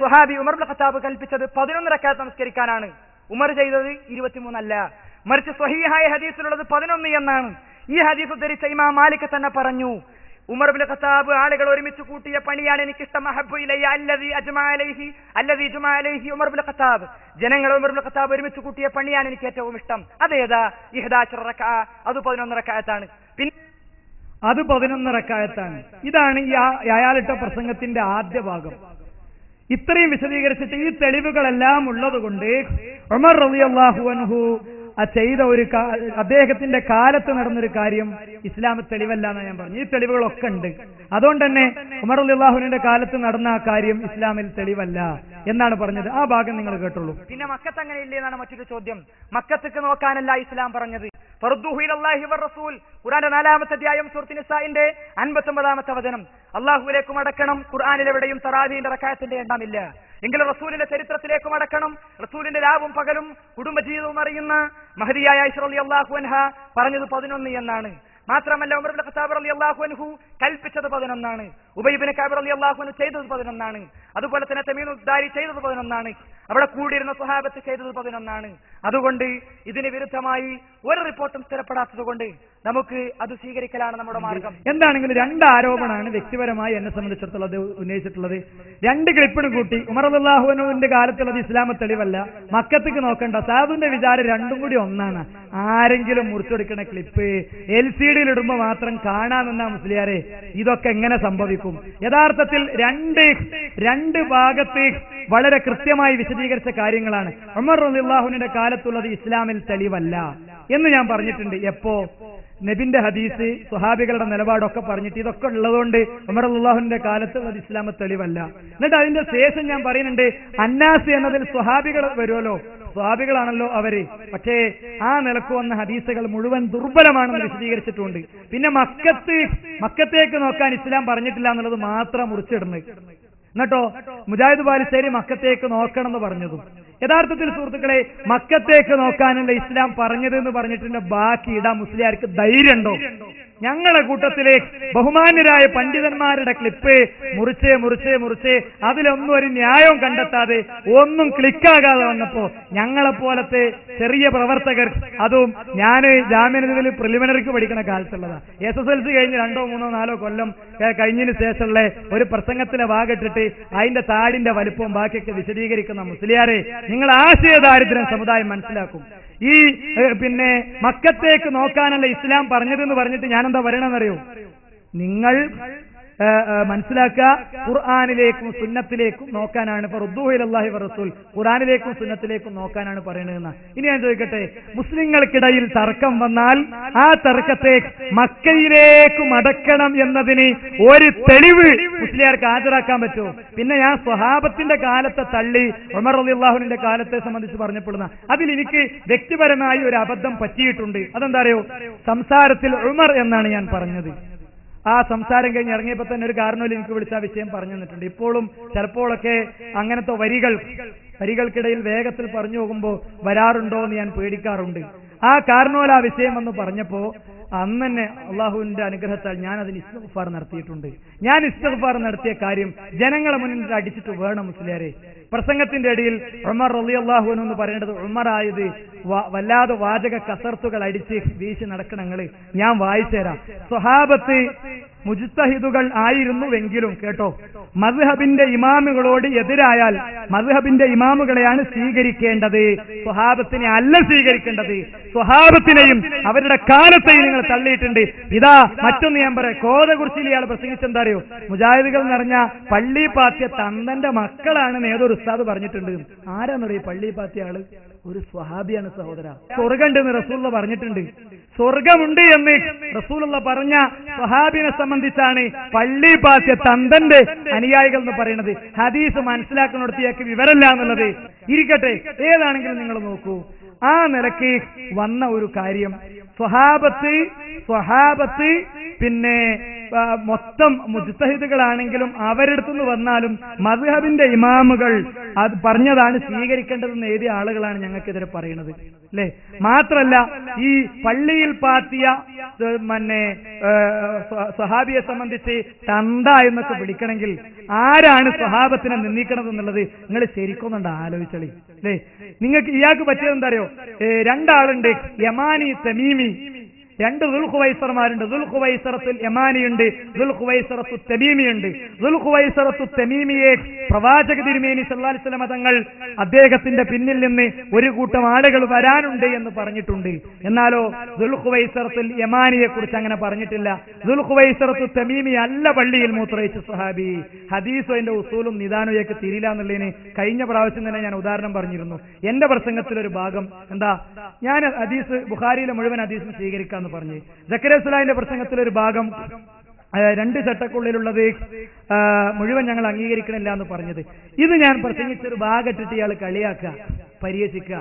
സ്വഹാബി ഉമർ ഇബ്നു ഖത്താബ് കൽപ്പിച്ചത് 11 റക്അത്ത് നമസ്കരിക്കാനാണ്. ഉമർ ചെയ്തത് 23 അല്ല, മറിച്ച് സ്വഹീഹായ ഹദീസിലുള്ളത് 11 എന്നാണ്. ഈ ഹദീസ് ഉദ്ധരിച്ച ഇമാം മാലിക് തന്നെ പറഞ്ഞു, ഉമർ ഇബ്നു ഖത്താബ് ആളുകൾ ഒരുമിച്ച് കൂട്ടിയ പണിയാണ് എനിക്കിഷ്ടം. അഹബ്ബു ഇലയ്യ അല്ലദീ ജുമഅ അലൈഹി ഉമർ ഇബ്നു ഖത്താബ്. ജനങ്ങൾ ഉമർ ഇബ്നു ഖത്താബ് ഒരുമിച്ച് കൂട്ടിയ പണിയാണ് എനിക്ക് ഏറ്റവും ഇഷ്ടം. അതേതാ? 11 റക്അ. അത് 11 റക്അത്താണ്. അത് 11 റക്അത്താണ്. ഇതാണ് ഈ അയാളിട്ട പ്രസംഗത്തിന്റെ ആദ്യ ഭാഗം. ഇത്രയും വിശദീകരിച്ചിട്ട് ഈ തെളിവുകളെല്ലാം ഉള്ളത് കൊണ്ട് ഉമർ റളിയല്ലാഹു അൻഹു ചെയ്ത ഒരു അദ്ദേഹത്തിന്റെ കാലത്ത് നടന്നൊരു കാര്യം ഇസ്ലാമിൽ തെളിവല്ല എന്ന് ഞാൻ പറഞ്ഞു. ഈ തെളിവുകളൊക്കെ ഉണ്ട്. അതുകൊണ്ട് തന്നെ ഉമർ റളിയല്ലാഹുവിന്റെ കാലത്ത് നടന്ന ആ കാര്യം ഇസ്ലാമിൽ തെളിവല്ല എന്നാണ് പറഞ്ഞത്. ആ ഭാഗം നിങ്ങൾ കേട്ടുള്ളൂ. പിന്നെ മക്കത്ത് അങ്ങനെ ഇല്ലേ എന്നാണ് മറ്റൊരു ചോദ്യം. മക്കത്തേക്ക് നോക്കാനല്ല ഇസ്ലാം പറഞ്ഞത്. ഫർദുഹു ഇലല്ലാഹി വറസൂൽ, ഖുർആന്റെ 4-ാമത്തെ അധ്യായം സൂറത്തുൽ നിസാഇന്റെ 59-ാമത്തെ വചനം. അല്ലാഹുവിലേക്കും അടക്കണം. ഖുർആനിൽ എവിടെയും തറാവീഹിന്റെ റക്അത്തിന്റെ എണ്ണമില്ല. എങ്കിലും റസൂലിന്റെ ചരിത്രത്തിലേക്കും അടക്കണം. റസൂലിന്റെ രാവും പകലും കുടുംബജീവിതവും അറിയുന്ന മഹദിയായ ആയിഷ റളിയല്ലാഹു അൻഹ പറഞ്ഞത് 11 എന്നാണ്. മാത്രമല്ല ഉമർ ഇബ്നു ഖത്താബ് റളിയല്ലാഹു അൻഹു കൽപ്പിച്ചത് 11 ആണ്. ഉബയ്യ് ഇബ്നു കഅബ് റളിയല്ലാഹു അൻഹു ചെയ്തത് 11 അതുപോലെ തന്നെ തമീമുദ്ദാരി ചെയ്തത് 11. അവിടെ കൂടിയിരുന്ന സ്വഹാബത്ത് ചെയ്തത് 11. അതുകൊണ്ട് ഇതിന് വിരുദ്ധമായി ഒരു റിപ്പോർട്ടും സ്ഥിരപ്പെടാത്തത് കൊണ്ട് നമുക്ക് അത് സ്വീകരിക്കലാണ് നമ്മുടെ മാർഗം. എന്താണെങ്കിലും 2 ആരോപണമാണ് വ്യക്തിപരമായി എന്നെ സംബന്ധിച്ചിടത്തോളം ഉന്നയിച്ചിട്ടുള്ളത്. 2 ക്ലിപ്പിന് കൂട്ടി ഉമർ റളിയല്ലാഹു അൻഹുവിന്റെ കാലത്തുള്ളത് ഇസ്ലാം തെളിവല്ല, മക്കത്തേക്ക് നോക്കണ്ട. സാബുവിന്റെ വിചാരം രണ്ടും കൂടി ഒന്നാണ്. ആരെങ്കിലും മുറിച്ചെടുക്കുന്ന ക്ലിപ്പ് LCD ഇടുമ്പോ മാത്രം കാണാമെന്ന മുസ്ലിയാരെ, ഇതൊക്കെ എങ്ങനെ സംഭവിക്കും? യഥാർത്ഥത്തിൽ രണ്ട് ഭാഗത്ത് വളരെ കൃത്യമായി വിശദീകരിച്ച കാര്യങ്ങളാണ്. ഉമർ റളിയല്ലാഹുവിന്റെ കാലത്തുള്ളത് ഇസ്ലാമിൽ തെളിവല്ല എന്ന് ഞാൻ പറഞ്ഞിട്ടുണ്ട്. എപ്പോ? നബിന്റെ ഹദീസ്, സ്വഹാബികളുടെ നിലപാടൊക്കെ പറഞ്ഞിട്ട് ഇതൊക്കെ ഉള്ളതുകൊണ്ട് ഉമർ റളിയല്ലാഹുവിന്റെ കാലത്തുള്ളത് ഇസ്ലാമിൽ തെളിവല്ല. എന്നിട്ട് അതിന്റെ ശേഷം ഞാൻ പറയുന്നുണ്ട്, അന്നാസ് എന്നതിൽ സ്വഹാബികൾ വരുമല്ലോ, സ്വഹാബികളാണല്ലോ അവര്. പക്ഷേ ആ നിലക്ക് വന്ന ഹദീസുകൾ മുഴുവൻ ദുർബലമാണെന്ന് വിശദീകരിച്ചിട്ടുണ്ട്. പിന്നെ മക്കത്തേക്ക് നോക്കാൻ ഇസ്ലാം പറഞ്ഞിട്ടില്ല എന്നുള്ളത് മാത്രം മുറിച്ചിടുന്നത്. എന്നിട്ടോ മുജാഹിദ് ബാലിശ്ശേരി മക്കത്തേക്ക് നോക്കണം എന്ന് പറഞ്ഞതും. യഥാർത്ഥത്തിൽ സുഹൃത്തുക്കളെ, മക്കത്തേക്ക് നോക്കാനുള്ള ഇസ്ലാം പറഞ്ഞത് എന്ന് പറഞ്ഞിട്ടുണ്ട്. ബാക്കി ഇടാൻ മുസ്ലിയാർക്ക് ധൈര്യമുണ്ടോ? ഞങ്ങളുടെ കൂട്ടത്തിലെ ബഹുമാന്യരായ പണ്ഡിതന്മാരുടെ ക്ലിപ്പ് മുറിച്ച് അതിലൊന്നും ഒരു ന്യായവും കണ്ടെത്താതെ ഒന്നും ക്ലിക്കാകാതെ വന്നപ്പോ ഞങ്ങളെപ്പോലത്തെ ചെറിയ പ്രവർത്തകർ, അതും ഞാൻ ജാമ്യനിധിയിൽ പ്രിലിമിനറിക്ക് പഠിക്കുന്ന കാലത്തുള്ളതാ, SSLC കഴിഞ്ഞ് 2, 3, 4 കൊല്ലം കഴിഞ്ഞതിന് ശേഷമുള്ള ഒരു പ്രസംഗത്തിലെ ഭാഗിട്ടിട്ട് അതിന്റെ താടിന്റെ വലുപ്പവും ബാക്കിയൊക്കെ വിശദീകരിക്കുന്ന മുസ്ലിയാരെ, നിങ്ങൾ ആശയദാരിദ്ര്യം സമുദായം മനസ്സിലാക്കും. ഈ മക്കത്തേക്ക് നോക്കാനല്ല ഇസ്ലാം പറഞ്ഞതെന്ന് പറഞ്ഞിട്ട് ഞാനെന്താ പറയണമെന്നറിയോ? നിങ്ങൾ മനസ്സിലാക്കുക, ഖുർആനിലേക്കും സുന്നത്തിലേക്കും നോക്കാനാണ്. ഫർദുഹു ഇലല്ലാഹി വറസൂൽ, ഖുർആനിലേക്കും സുന്നത്തിലേക്കും നോക്കാനാണ് പറയുന്നതെന്ന്. ഇനി ഞാൻ ചോദിക്കട്ടെ, മുസ്ലിങ്ങൾക്കിടയിൽ തർക്കം വന്നാൽ ആ തർക്കത്തെ മക്കയിലേക്ക് മടക്കണം എന്നതിന് ഒരു തെളിവ് മുസ്ലിയാർക്ക് ഹാജരാക്കാൻ പറ്റുമോ? പിന്നെ ഞാൻ സ്വഹാബത്തിന്റെ കാലത്തെ തള്ളി ഉമർ റളിയല്ലാഹുവിന്റെ കാലത്തെ സംബന്ധിച്ച് പറഞ്ഞപ്പോഴുന്ന അതിൽ എനിക്ക് വ്യക്തിപരമായി ഒരു അബദ്ധം പറ്റിയിട്ടുണ്ട്. അതെന്താ അറിയോ? സംസാരത്തിൽ ഉമർ എന്നാണ് ഞാൻ പറഞ്ഞത്. ആ സംസാരം കഴിഞ്ഞ് ഇറങ്ങിയപ്പോ തന്നെ ഒരു കാരണവും എനിക്ക് വിളിച്ച വിഷയം പറഞ്ഞു തന്നിട്ടുണ്ട്. ഇപ്പോഴും ചിലപ്പോഴൊക്കെ അങ്ങനത്തെ വരികൾക്കിടയിൽ വേഗത്തിൽ പറഞ്ഞു പോകുമ്പോൾ വരാറുണ്ടോ എന്ന് ഞാൻ പേടിക്കാറുണ്ട്. ആ കാരണോല ആ വിഷയം എന്ന് പറഞ്ഞപ്പോ അന്ന് തന്നെ അള്ളാഹുവിന്റെ അനുഗ്രഹത്താൽ ഞാൻ അതിന് ഇസ്തിഗ്ഫാർ നടത്തിയിട്ടുണ്ട്. ഞാൻ ഇസ്തിഗ്ഫാർ നടത്തിയ കാര്യം ജനങ്ങളെ മുന്നിൽ അടിച്ചിട്ട് വേണം മുസ്ലിയാരെ. പ്രസംഗത്തിന്റെ ഇടയിൽ ഉമർ റളിയല്ലാഹു അൻഹു എന്ന് പറയേണ്ടത് ഉമറായത് വല്ലാതെ വാചക കസർത്തുകൾ അടിച്ച് വീശി നടക്കണങ്ങള് ഞാൻ വായിച്ചുതരാം. സ്വഹാബത്ത് മുജ്തഹിദുകൾ ആയിരുന്നുവെങ്കിലും കേട്ടോ, മദ്ഹബിന്റെ ഇമാമുകളോട് എതിരായാൽ മദ്ഹബിന്റെ ഇമാമുകളെയാണ് സ്വീകരിക്കേണ്ടത്, സ്വഹാബത്തിനെ അല്ല സ്വീകരിക്കേണ്ടത്. സ്വഹാബത്തിനെയും അവരുടെ കാലത്തെയും നിങ്ങൾ തള്ളിയിട്ടുണ്ട്. ഇതാ മറ്റൊന്ന് ഞാൻ പറയാം. കോതകുറിച്ചിൽ ഇയാൾ പ്രസംഗിച്ചെന്താ അറിയോ? മുജാഹിദുകൾ നിറഞ്ഞ പള്ളി പാത്തിയ തന്തന്റെ മക്കളാണെന്ന് ഏതൊരു ഉസ്താദ് പറഞ്ഞിട്ടുണ്ട്. ആരാന്നറിയോ പള്ളി പാത്തിയ ആള്? ഒരു സ്വഹാബിയാണ് സഹോദര. സ്വർഗമുണ്ടെന്ന് റസൂലുള്ള പറഞ്ഞിട്ടുണ്ട്. സ്വർഗമുണ്ട് എന്ന് റസൂലുള്ള പറഞ്ഞ സ്വഹാബിനെ സംബന്ധിച്ചാണ് പള്ളി പാത്തിയ തന്തന്റെ അനുയായികൾ എന്ന് പറയുന്നത്. ഹദീസ് മനസ്സിലാക്കുന്നിടത്തേക്ക് വിവരമില്ല എന്നുള്ളത് ഇരിക്കട്ടെ. ഏതാണെങ്കിലും നിങ്ങൾ നോക്കൂ, ആ നിലയ്ക്ക് വന്ന ഒരു കാര്യം സ്വഹാബത്ത് പിന്നെ മൊത്തം മുജ്തഹിദുകളാണെങ്കിലും അവരെടുത്തുനിന്ന് വന്നാലും മദ്ഹബിന്റെ ഇമാമുകൾ അത് പറഞ്ഞതാണ് സ്വീകരിക്കേണ്ടതെന്ന് എഴുതിയ ആളുകളാണ് ഞങ്ങൾക്കെതിരെ പറയുന്നത് അല്ലേ. മാത്രല്ല ഈ പള്ളിയിൽ പാത്തിയ സ്വഹാബിയെ സംബന്ധിച്ച് തന്ത എന്നൊക്കെ വിളിക്കണമെങ്കിൽ ആരാണ് സ്വഹാബത്തിനെ നിന്ദിക്കണത് എന്നുള്ളത് നിങ്ങൾ ശരിക്കൊന്നുണ്ട് ആലോചിച്ചളി അല്ലേ. നിങ്ങൾക്ക് ഇയാൾക്ക് പറ്റിയത് എന്താ അറിയോ? രണ്ടാളുണ്ട്, യമാനി തമീമി. രണ്ട് ദുൽഖുവൈസർമാരുണ്ട്. ദുൽഖുവൈസറത്തുൽ യമാനിയുണ്ട്, ദുൽഖുവൈസറത്തു തമീമിയുണ്ട്. ദുൽഖുവൈസറത്തു തമീമിയെ പ്രവാചക തിരുമേനി സല്ലല്ലാഹു അലൈഹി വസല്ലം തങ്ങൾ അദ്ദേഹത്തിന്റെ പിന്നിൽ നിന്ന് ഒരു കൂട്ടം ആളുകൾ വരാനുണ്ട് എന്ന് പറഞ്ഞിട്ടുണ്ട്. എന്നാലോ ദുൽഖുവൈസറത്തുൽ യമാനിയെ കുറിച്ച് അങ്ങനെ പറഞ്ഞിട്ടില്ല. ദുൽഖുവൈസറത്തു തമീമി അല്ല പള്ളിയിൽ മൂത്രയിച്ച സ്വഹാബി. ഹദീസും അതിന്റെ ഉസൂലും നിദാനുയൊക്കെ തിരിയില്ല എന്നുള്ളതിന് കഴിഞ്ഞ പ്രാവശ്യം തന്നെ ഞാൻ ഉദാഹരണം പറഞ്ഞിരുന്നു. എന്റെ പ്രസംഗത്തിലൊരു ഭാഗം എന്താ, ഞാൻ ഹദീസ് ബുഖാരിയിലെ മുഴുവൻ ഹദീസും സ്വീകരിക്കാന്ന് പറഞ്ഞു. സക്കറിയ സ്വലാഹിന്റെ പ്രസംഗത്തിലൊരു ഭാഗം 2 ചട്ടക്കുള്ളിലുള്ളത് മുഴുവൻ ഞങ്ങൾ അംഗീകരിക്കണില്ല എന്ന് പറഞ്ഞത്. ഇത് ഞാൻ പ്രസംഗിച്ചൊരു ഭാഗത്തിട്ട് ഇയാൾ കളിയാക്കുക, പരിഹസിക്കുക.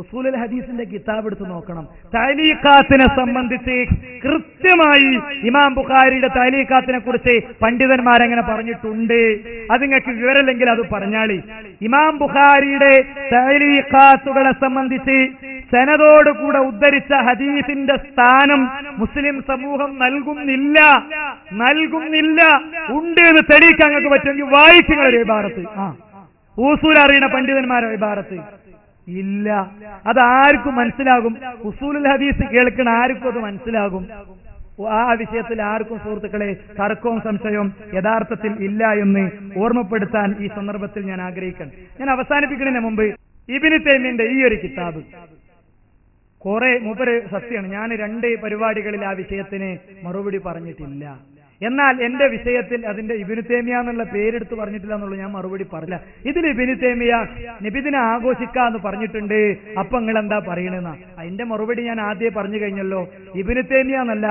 ഉസൂലുൽ ഹദീസിന്റെ കിതാബ് എടുത്ത് നോക്കണം. തഅലീഖാത്തിനെ സംബന്ധിച്ച് കൃത്യമായി ഇമാം ബുഖാരിയുടെ തഅലീഖാത്തിനെ കുറിച്ച് പണ്ഡിതന്മാരെങ്ങനെ പറഞ്ഞിട്ടുണ്ട്. അത് നിങ്ങൾക്ക് വിവരമില്ലെങ്കിൽ അത് പറഞ്ഞാളി. ഇമാം ബുഖാരിയുടെ തഅലീഖാത്തുകളെ സംബന്ധിച്ച് സനദോടുകൂടെ ഉദ്ധരിച്ച ഹദീസിന്റെ സ്ഥാനം മുസ്ലിം സമൂഹം നൽകുന്നില്ല. ഉണ്ട് എന്ന് തെളിയിക്കാൻ നിങ്ങൾക്ക് പറ്റുമെങ്കിൽ വായിച്ചുങ്ങളൊരു ഇബാറത്ത്, ഉസൂൽ അറിയുന്ന പണ്ഡിതന്മാരുടെ ഇബാറത്ത് ഇല്ല. അതാർക്കും മനസ്സിലാകും. ഉസൂലുൽ ഹദീസ് കേൾക്കുന്ന ആർക്കും അത് മനസ്സിലാകും. ആ വിഷയത്തിൽ ആർക്കും സുഹൃത്തുക്കളെ തർക്കവും സംശയവും യഥാർത്ഥത്തിൽ ഇല്ല എന്ന് ഓർമ്മപ്പെടുത്താൻ ഈ സന്ദർഭത്തിൽ ഞാൻ ആഗ്രഹിക്കണം. ഞാൻ അവസാനിപ്പിക്കുന്നതിന് മുമ്പ് ഇബ്നു തൈമിയയുടെ ഈ ഒരു കിതാബ് കുറെ മൂപ്പര് സത്യമാണ്. ഞാൻ 2 പരിപാടികളിൽ ആ വിഷയത്തിന് മറുപടി പറഞ്ഞിട്ടില്ല. എന്നാൽ എന്റെ വിഷയത്തിൽ അതിന്റെ ഇബ്നു തൈമിയ എന്നുള്ള പേരെടുത്ത് പറഞ്ഞിട്ടില്ല എന്നുള്ളത് ഞാൻ മറുപടി പറഞ്ഞില്ല. ഇതിൽ ഇബ്നു തൈമിയ നബിദിനെ ആഘോഷിക്കാന്ന് പറഞ്ഞിട്ടുണ്ട്. അപ്പൊ നിങ്ങൾ എന്താ പറയണെന്നാ? അതിന്റെ മറുപടി ഞാൻ ആദ്യം പറഞ്ഞു കഴിഞ്ഞല്ലോ. ഇബ്നു തൈമിയ എന്നല്ല,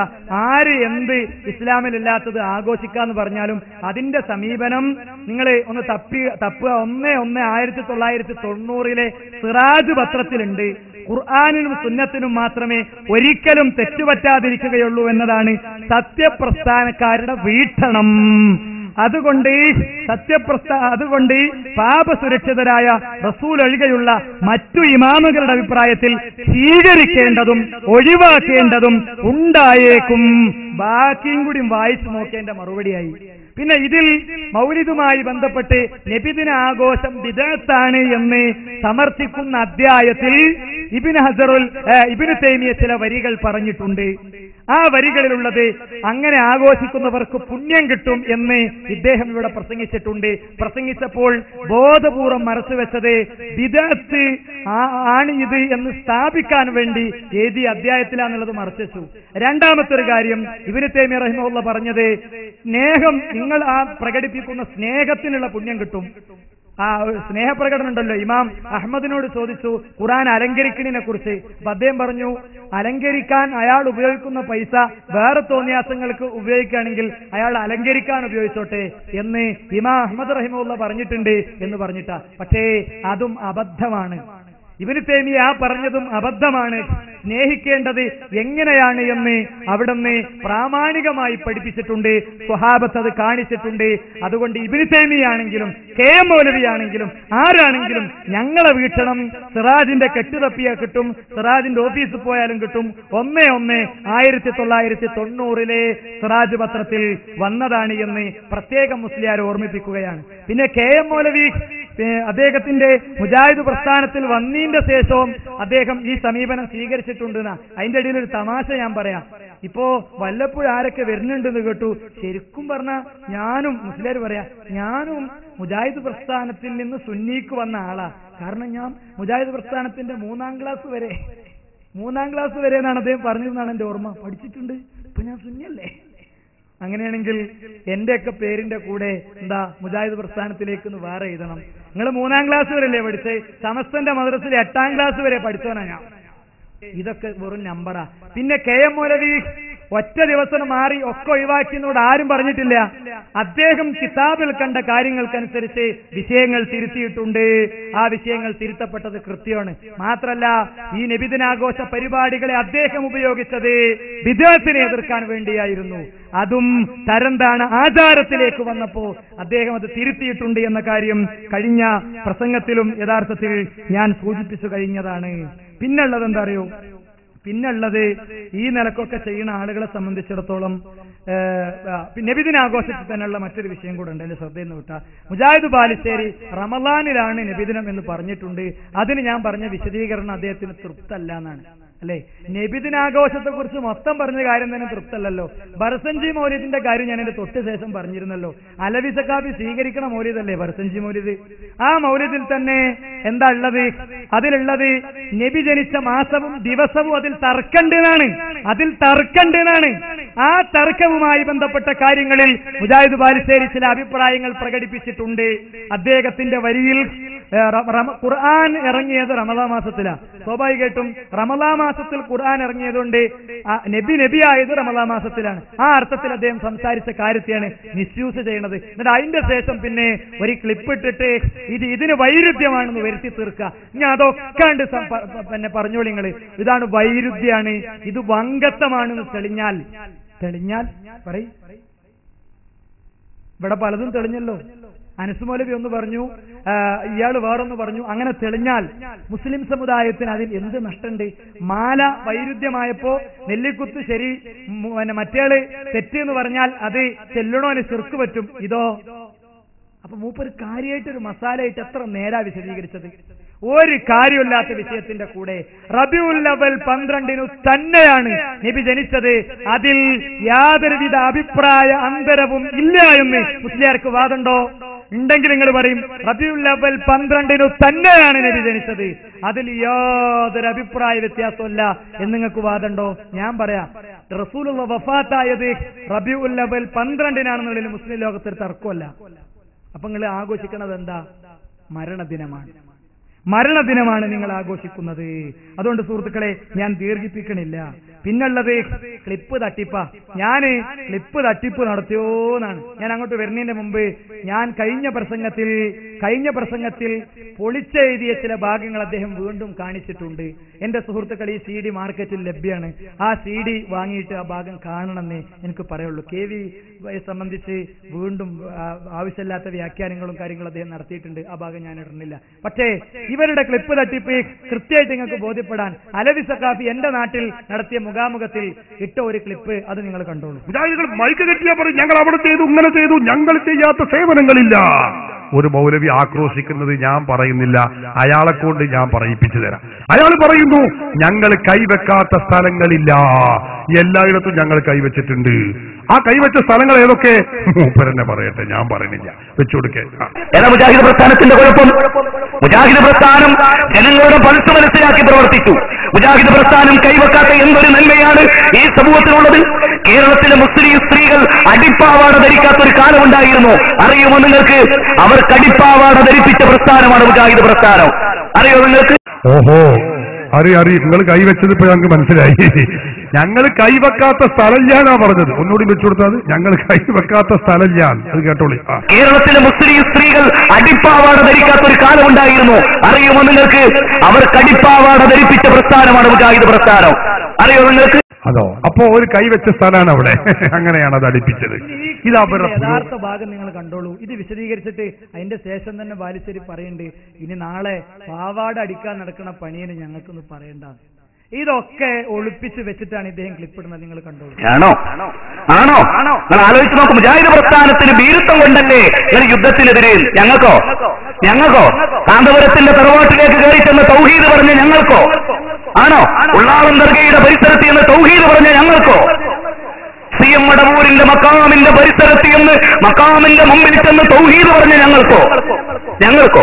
ആര് എന്ത് ഇസ്ലാമിലില്ലാത്തത് ആഘോഷിക്കാന്ന് പറഞ്ഞാലും അതിന്റെ സമീപനം നിങ്ങൾ ഒന്ന് തപ്പുക. 1990 സിറാജ് പത്രത്തിലുണ്ട്. ഖുർആനിനും സുന്നത്തിനും മാത്രമേ ഒരിക്കലും തെറ്റുപറ്റാതിരിക്കുകയുള്ളൂ എന്നതാണ് സത്യപ്രസ്ഥാനക്കാരുടെ വീക്ഷണം. അതുകൊണ്ട് പാപസുരക്ഷിതരായ റസൂൽ ഒഴികെയുള്ള മറ്റു ഇമാമുകളുടെ അഭിപ്രായത്തിൽ സ്വീകരിക്കേണ്ടതും ഒഴിവാക്കേണ്ടതും ഉണ്ടായേക്കും. ബാക്കിയും കൂടി വായിച്ചു നോക്കേണ്ട മറുപടിയായി. പിന്നെ ഇതിൽ മൗലിദുമായി ബന്ധപ്പെട്ട് നബിദിന ആഘോഷം ബിദ്അത്താണ് എന്ന് സമർത്ഥിക്കുന്ന അധ്യായത്തിൽ ഇബ്നു തൈമിയ ചില വരികൾ പറഞ്ഞിട്ടുണ്ട്. ആ വരികളിലുള്ളത് അങ്ങനെ ആഘോഷിക്കുന്നവർക്ക് പുണ്യം കിട്ടും എന്ന് ഇദ്ദേഹം ഇവിടെ പ്രസംഗിച്ചിട്ടുണ്ട്. പ്രസംഗിച്ചപ്പോൾ ബോധപൂർവം മറച്ചുവെച്ചത് ബിദ്അത്ത് ആണ് ഇത് എന്ന് സ്ഥാപിക്കാൻ വേണ്ടി ഏത് അധ്യായത്തിലാന്നുള്ളത് മറച്ചു. രണ്ടാമത്തെ ഒരു കാര്യം ഇബ്നു തൈമിയ റഹിമഹുല്ലാഹ് പറഞ്ഞത്, സ്നേഹം നിങ്ങൾ പ്രകടിപ്പിക്കുന്ന സ്നേഹത്തിനുള്ള പുണ്യം കിട്ടും. ആ സ്നേഹപ്രകടനം ഉണ്ടല്ലോ. ഇമാം അഹമ്മദിനോട് ചോദിച്ചു ഖുർആൻ അലങ്കരിക്കുന്നതിനെ കുറിച്ച്. അപ്പൊ അദ്ദേഹം പറഞ്ഞു, അലങ്കരിക്കാൻ അയാൾ ഉപയോഗിക്കുന്ന പൈസ വേറെ തോന്നിയാസങ്ങൾക്ക് ഉപയോഗിക്കുകയാണെങ്കിൽ അയാൾ അലങ്കരിക്കാൻ ഉപയോഗിച്ചോട്ടെ എന്ന് ഇമാം അഹമ്മദ് റഹിമഹുല്ലാഹ് പറഞ്ഞിട്ടുണ്ട് എന്ന് പറഞ്ഞിട്ടാ. പക്ഷേ അതും അബദ്ധമാണ്. ഇബ്നു തൈമിയ പറഞ്ഞതും അബദ്ധമാണ്. സ്നേഹിക്കേണ്ടത് എങ്ങനെയാണ് എന്ന് അവിടുന്ന് പ്രാമാണികമായി പഠിപ്പിച്ചിട്ടുണ്ട്. സ്വഹാബത്ത് അത് കാണിച്ചിട്ടുണ്ട്. അതുകൊണ്ട് ഇബ്നു തൈമിയ ആണെങ്കിലും കെ മൗലവി ആണെങ്കിലും ആരാണെങ്കിലും ഞങ്ങളെ വീക്ഷണം സിറാജിന്റെ കെട്ടുതപ്പിയാൽ കിട്ടും, സിറാജിന്റെ ഓഫീസിൽ പോയാലും കിട്ടും. 1990 സിറാജ് പത്രത്തിൽ വന്നതാണ് എന്ന് പ്രത്യേകം മുസ്ലിയാർ ഓർമ്മിപ്പിക്കുകയാണ്. പിന്നെ കെ എം മൗലവി അദ്ദേഹത്തിന്റെ മുജാഹിദ് പ്രസ്ഥാനത്തിൽ വന്നതിന്റെ ശേഷവും അദ്ദേഹം ഈ സമീപനം സ്വീകരിച്ചിട്ടുണ്ടെന്നാ. അതിന്റെ ഇടയിൽ ഒരു തമാശ ഞാൻ പറയാം. ഇപ്പോ വല്ലപ്പോഴും ആരൊക്കെ വരുന്നുണ്ടെന്ന് കേട്ടു. ശരിക്കും പറഞ്ഞാൽ ഞാനും മുസ്ലിയാർ പറയാ, ഞാനും മുജാഹിദ് പ്രസ്ഥാനത്തിൽ നിന്ന് സുന്നിക്ക് വന്ന ആളാ. കാരണം ഞാൻ മുജാഹിദ് പ്രസ്ഥാനത്തിന്റെ 3ാം ക്ലാസ് വരെ എന്നാണ് അദ്ദേഹം പറഞ്ഞതെന്നാണ് എന്റെ ഓർമ്മ. പഠിച്ചിട്ടുണ്ട്. ഇപ്പൊ ഞാൻ സുന്നിയല്ലേ. അങ്ങനെയാണെങ്കിൽ എന്റെയൊക്കെ പേരിന്റെ കൂടെ എന്താ മുജാഹിദ് പ്രസ്ഥാനത്തിലേക്ക് വേറെ എഴുതണം. നിങ്ങൾ 3ാം ക്ലാസ് വരെയല്ലേ പഠിച്ചേ? സമസ്തന്റെ മദ്രസയിൽ 8ാം ക്ലാസ് വരെ പഠിച്ചവനാ ഞാൻ. ഇതൊക്കെ വെറും നമ്പറാ. പിന്നെ KM മൗലവി ഒറ്റ ദിവസം മാറി ഒക്കെ ഒഴിവാക്കിയെന്നോട് ആരും പറഞ്ഞിട്ടില്ല. അദ്ദേഹം കിതാബിൽ കണ്ട കാര്യങ്ങൾക്കനുസരിച്ച് വിഷയങ്ങൾ തിരുത്തിയിട്ടുണ്ട്. ആ വിഷയങ്ങൾ തിരുത്തപ്പെട്ടത് കൃത്യമാണ്. മാത്രല്ല, ഈ നബിദിനാഘോഷ പരിപാടികളെ അദ്ദേഹം ഉപയോഗിച്ചത് ബിദ്അത്തിനെ എതിർക്കാൻ വേണ്ടിയായിരുന്നു. അതും തരംതാണ ആചാരത്തിലേക്ക് വന്നപ്പോ അദ്ദേഹം അത് തിരുത്തിയിട്ടുണ്ട് എന്ന കാര്യം കഴിഞ്ഞ പ്രസംഗത്തിലും യഥാർത്ഥത്തിൽ ഞാൻ സൂചിപ്പിച്ചു കഴിഞ്ഞതാണ്. പിന്നുള്ളത് എന്താ അറിയോ? പിന്നുള്ളത് ഈ നിലക്കൊക്കെ ചെയ്യുന്ന ആളുകളെ സംബന്ധിച്ചിടത്തോളം നബിദിനാഘോഷത്തിൽ തന്നെയുള്ള മറ്റൊരു വിഷയം കൂടെ ഉണ്ട്. എന്റെ ശ്രദ്ധയിൽ നിന്ന് വിട്ട മുജാഹിദ് ബാലുശ്ശേരി റമളാനിലാണ് നബിദിനം എന്ന് പറഞ്ഞിട്ടുണ്ട്. അതിന് ഞാൻ പറഞ്ഞ വിശദീകരണം അദ്ദേഹത്തിന് തൃപ്തല്ല എന്നാണ്. അല്ലെ, നബിദിനാഘോഷത്തെ കുറിച്ച് മൊത്തം പറഞ്ഞ കാര്യം തന്നെ തൃപ്തല്ലല്ലോ. ബർസഞ്ചി മൗലിദിന്റെ കാര്യം ഞാൻ എന്റെ തൊട്ട് ശേഷം പറഞ്ഞിരുന്നല്ലോ. അലവി സഖാഫി സ്വീകരിക്കണ മൗലിദല്ലേ ബർസഞ്ചി മൗലിദ്. ആ മൗലിദിൽ തന്നെ എന്താ ഉള്ളത്? അതിലുള്ളത് നബി ജനിച്ച മാസവും ദിവസവും അതിൽ തർക്കണ്ടെന്നാണ്. ആ തർക്കവുമായി ബന്ധപ്പെട്ട കാര്യങ്ങളിൽ മുജാഹിദ് ബാലുശ്ശേരി ചില അഭിപ്രായങ്ങൾ പ്രകടിപ്പിച്ചിട്ടുണ്ട്. അദ്ദേഹത്തിന്റെ വരിയിൽ ഖുർആൻ ഇറങ്ങിയത് റമദാൻ മാസത്തിലാണ്. സ്വാഭാവികമായിട്ടും റമദാൻ മാസത്തിൽ ഖുർആൻ ഇറങ്ങിയതുകൊണ്ട് നബിയായത് റമദാൻ മാസത്തിലാണ്. ആ അർത്ഥത്തിൽ അദ്ദേഹം സംസാരിച്ച കാര്യത്തെയാണ് മിസ്യൂസ് ചെയ്യുന്നത്. എന്നിട്ട് അതിന്റെ ശേഷം പിന്നെ ഒരു ക്ലിപ്പ് ഇട്ടിട്ട് ഇതിന് വൈരുദ്ധ്യമാണെന്ന് വരുത്തി തീർക്കുക. ഇനി അതൊക്കെ പിന്നെ പറഞ്ഞോളി നിങ്ങള്. ഇതാണ് വൈരുദ്ധ്യാണ്, ഇത് വങ്കത്വമാണെന്ന് തെളിഞ്ഞാൽ പറയും. ഇവിടെ പലതും തെളിഞ്ഞല്ലോ. അനസ് മൗലവി ഒന്ന് പറഞ്ഞു, ഇയാൾ വേറൊന്ന് പറഞ്ഞു. അങ്ങനെ തെളിഞ്ഞാൽ മുസ്ലിം സമുദായത്തിന് അതിൽ എന്ത് നഷ്ടമുണ്ട്? മാല വൈരുദ്ധ്യമായപ്പോ നെല്ലിക്കുത്ത് ശരി, മറ്റേള് തെറ്റ് എന്ന് പറഞ്ഞാൽ അത് ചെല്ലണോന് ശിർക്ക് പറ്റും. ഇതോ? അപ്പൊ മൂപ്പര് കാര്യമായിട്ടൊരു മസാലയായിട്ട് എത്ര നേരാ വിശദീകരിച്ചത്. ഒരു കാര്യമില്ലാത്ത വിഷയത്തിന്റെ കൂടെ റബീഉൽ അവ്വൽ 12 തന്നെയാണ് നബി ജനിച്ചത്. അതിൽ യാതൊരുവിധ അഭിപ്രായ അന്തരവും ഇല്ല എന്ന് മുസ്ലിയാർക്ക് വാദമുണ്ടോ? ഉണ്ടെങ്കിൽ നിങ്ങൾ പറയും റബീഉൽ അവ്വൽ 12 തന്നെയാണ് നബി ജനിച്ചത്, അതിൽ യാതൊരു അഭിപ്രായ വ്യത്യാസമല്ല എന്ന് നിങ്ങൾക്ക് വാദമുണ്ടോ? ഞാൻ പറയാം, റസൂലുള്ള വഫാത്തായത് റബീഉൽ അവ്വൽ 12 മുസ്ലിം ലോകത്തൊരു തർക്കമല്ല. അപ്പൊ നിങ്ങൾ ആഘോഷിക്കുന്നത് എന്താ? മരണദിനമാണ് നിങ്ങൾ ആഘോഷിക്കുന്നത്. അതുകൊണ്ട് സുഹൃത്തുക്കളെ, ഞാൻ ദീർഘിപ്പിക്കണില്ല. പിന്നുള്ളത് ക്ലിപ്പ് തട്ടിപ്പാ. ഞാന് ക്ലിപ്പ് തട്ടിപ്പ് നടത്തിയോന്നാണ്. ഞാൻ അങ്ങോട്ട് വരുന്നതിന്റെ മുമ്പ് ഞാൻ കഴിഞ്ഞ പ്രസംഗത്തിൽ പൊളിച്ചെഴുതിയ ചില ഭാഗങ്ങൾ അദ്ദേഹം വീണ്ടും കാണിച്ചിട്ടുണ്ട്. എന്റെ സുഹൃത്തുക്കൾ, ഈ CD മാർക്കറ്റിൽ ലഭ്യമാണ്. ആ CD വാങ്ങിയിട്ട് ആ ഭാഗം കാണണമെന്നേ എനിക്ക് പറയുള്ളൂ. KV സംബന്ധിച്ച് വീണ്ടും ആവശ്യമില്ലാത്ത വ്യാഖ്യാനങ്ങളും കാര്യങ്ങളും അദ്ദേഹം നടത്തിയിട്ടുണ്ട്. ആ ഭാഗം ഞാൻ ഇടുന്നില്ല. പക്ഷേ ഇവരുടെ ക്ലിപ്പ് തട്ടിപ്പ് കൃത്യമായിട്ട് നിങ്ങൾക്ക് ബോധ്യപ്പെടാൻ അലവി സഖാഫി എന്റെ നാട്ടിൽ നടത്തിയ മുഖാമുഖത്തിൽ ഇട്ട ഒരു ക്ലിപ്പ്, അത് നിങ്ങൾ കണ്ടോളൂ. മുജാഹിദുകൾ മൈക്ക് കെട്ടിയാ പറയും ഞങ്ങൾ അവിടെ ചെയ്തു, ഇങ്ങനെ ചെയ്തു, ഞങ്ങൾ ചെയ്യാത്ത സേവനങ്ങളില്ല. ഒരു മൗലവി ആക്രോശിക്കുന്നത് ഞാൻ പറയുന്നില്ല, അയാളെ കൊണ്ട് ഞാൻ പറയിപ്പിച്ചു തരാം. അയാൾ പറയുന്നു ഞങ്ങൾ കൈവെക്കാത്ത സ്ഥലങ്ങളില്ല, എല്ലായിടത്തും ഞങ്ങൾ കൈവച്ചിട്ടുണ്ട്. ആ കൈവച്ച സ്ഥലങ്ങൾ ഏതൊക്കെ? മൂപ്പരെന്നെ പറയട്ടെ, ഞാൻ പറയുന്നില്ല, വെച്ചുകൊടുക്കേ. മുജാഹിദ് പ്രസ്ഥാനത്തിന്റെ കുഴപ്പം, മുജാഹിദ് പ്രസ്ഥാനം ജനങ്ങളുടെ പൾസ് മനസ്സിലാക്കി പ്രവർത്തിച്ചു. മുജാഹിദ് പ്രസ്ഥാനം കൈവെക്കാത്ത എന്തൊരു നന്മയാണ് ഈ സമൂഹത്തിനുള്ളത്? കേരളത്തിലെ മുസ്ലിം സ്ത്രീകൾ അടിപ്പാവാട ധരിക്കാത്ത ഒരു കാലമുണ്ടായിരുന്നു. അറിയുമോ നിങ്ങൾക്ക്? അവർ കടിപ്പാവാട ധരിപ്പിച്ച പ്രസ്ഥാനമാണ് മുജാഹിദ് പ്രസ്ഥാനം. അറിയോ നിങ്ങൾക്ക്? ഓഹോ, അറിയാം. നിങ്ങൾ കൈവച്ചത് ഇപ്പൊ ഞങ്ങൾക്ക് മനസ്സിലായി. ഞങ്ങൾ കൈവെക്കാത്ത സ്ഥലം ഞാനാ പറഞ്ഞത്. ഒന്നുകൂടി വെച്ചു കൊടുത്താൽ ഞങ്ങൾ കൈവെക്കാത്ത സ്ഥലം ഞാൻ. അത് കേട്ടോളി. കേരളത്തിലെ മുസ്ലിം സ്ത്രീകൾ അടിപ്പാവാട ധരിക്കാത്ത ഒരു കാലമുണ്ടായിരുന്നു. അറിയുമോ നിങ്ങൾക്ക്? അവർ കടിപ്പാവാട ധരിപ്പിച്ച പ്രസ്ഥാനമാണ് മുജാഹിദ് പ്രസ്ഥാനം. അറിയോ നിങ്ങൾക്ക്? അതോ, അപ്പോ ഒരു കൈവച്ച സ്ഥലമാണ് അവിടെ. അങ്ങനെയാണ് അത് അടിപ്പിച്ചത്. യഥാർത്ഥ ഭാഗം നിങ്ങൾ കണ്ടോളൂ. ഇത് വിശദീകരിച്ചിട്ട് അതിന്റെ ശേഷം തന്നെ ബാലുശ്ശേരി പറയുന്നുണ്ട്, ഇനി നാളെ പാവാട അടിക്കാൻ നടക്കുന്ന പണിയെന്ന് ഞങ്ങൾക്കൊന്ന് പറയണ്ട. ഇതൊക്കെ ഒളിപ്പിച്ച് വെച്ചിട്ടാണ് ഇദ്ദേഹം ക്ലിപ്പിടുന്നത്. നിങ്ങൾ കണ്ടോളൂ. ആണോ നിങ്ങൾ ആലോചിച്ച് നോക്കും. മുജാഹിദ് പ്രസ്ഥാനത്തിന് ഭീരുത്വം കൊണ്ടല്ലേ നിങ്ങൾ യുദ്ധത്തിനെതിരെ? ഞങ്ങൾക്കോ കാന്തപുരത്തിന്റെ തറവാട്ടിലേക്ക് കയറി ചെന്ന് തൗഹീദ് പറഞ്ഞ ഞങ്ങൾക്കോ? ആണോ ഉള്ളാളം ദർഗയുടെ പരിസരത്ത് എന്ന് തൗഹീദ് പറഞ്ഞ ഞങ്ങൾക്കോ? CM മടവൂരിന്റെ മക്കാമിന്റെ പരിസരത്ത് എന്ന് മക്കാമിന്റെ മുമ്പിൽ ചെന്ന് തൗഹീദ് പറഞ്ഞ ഞങ്ങൾക്കോ?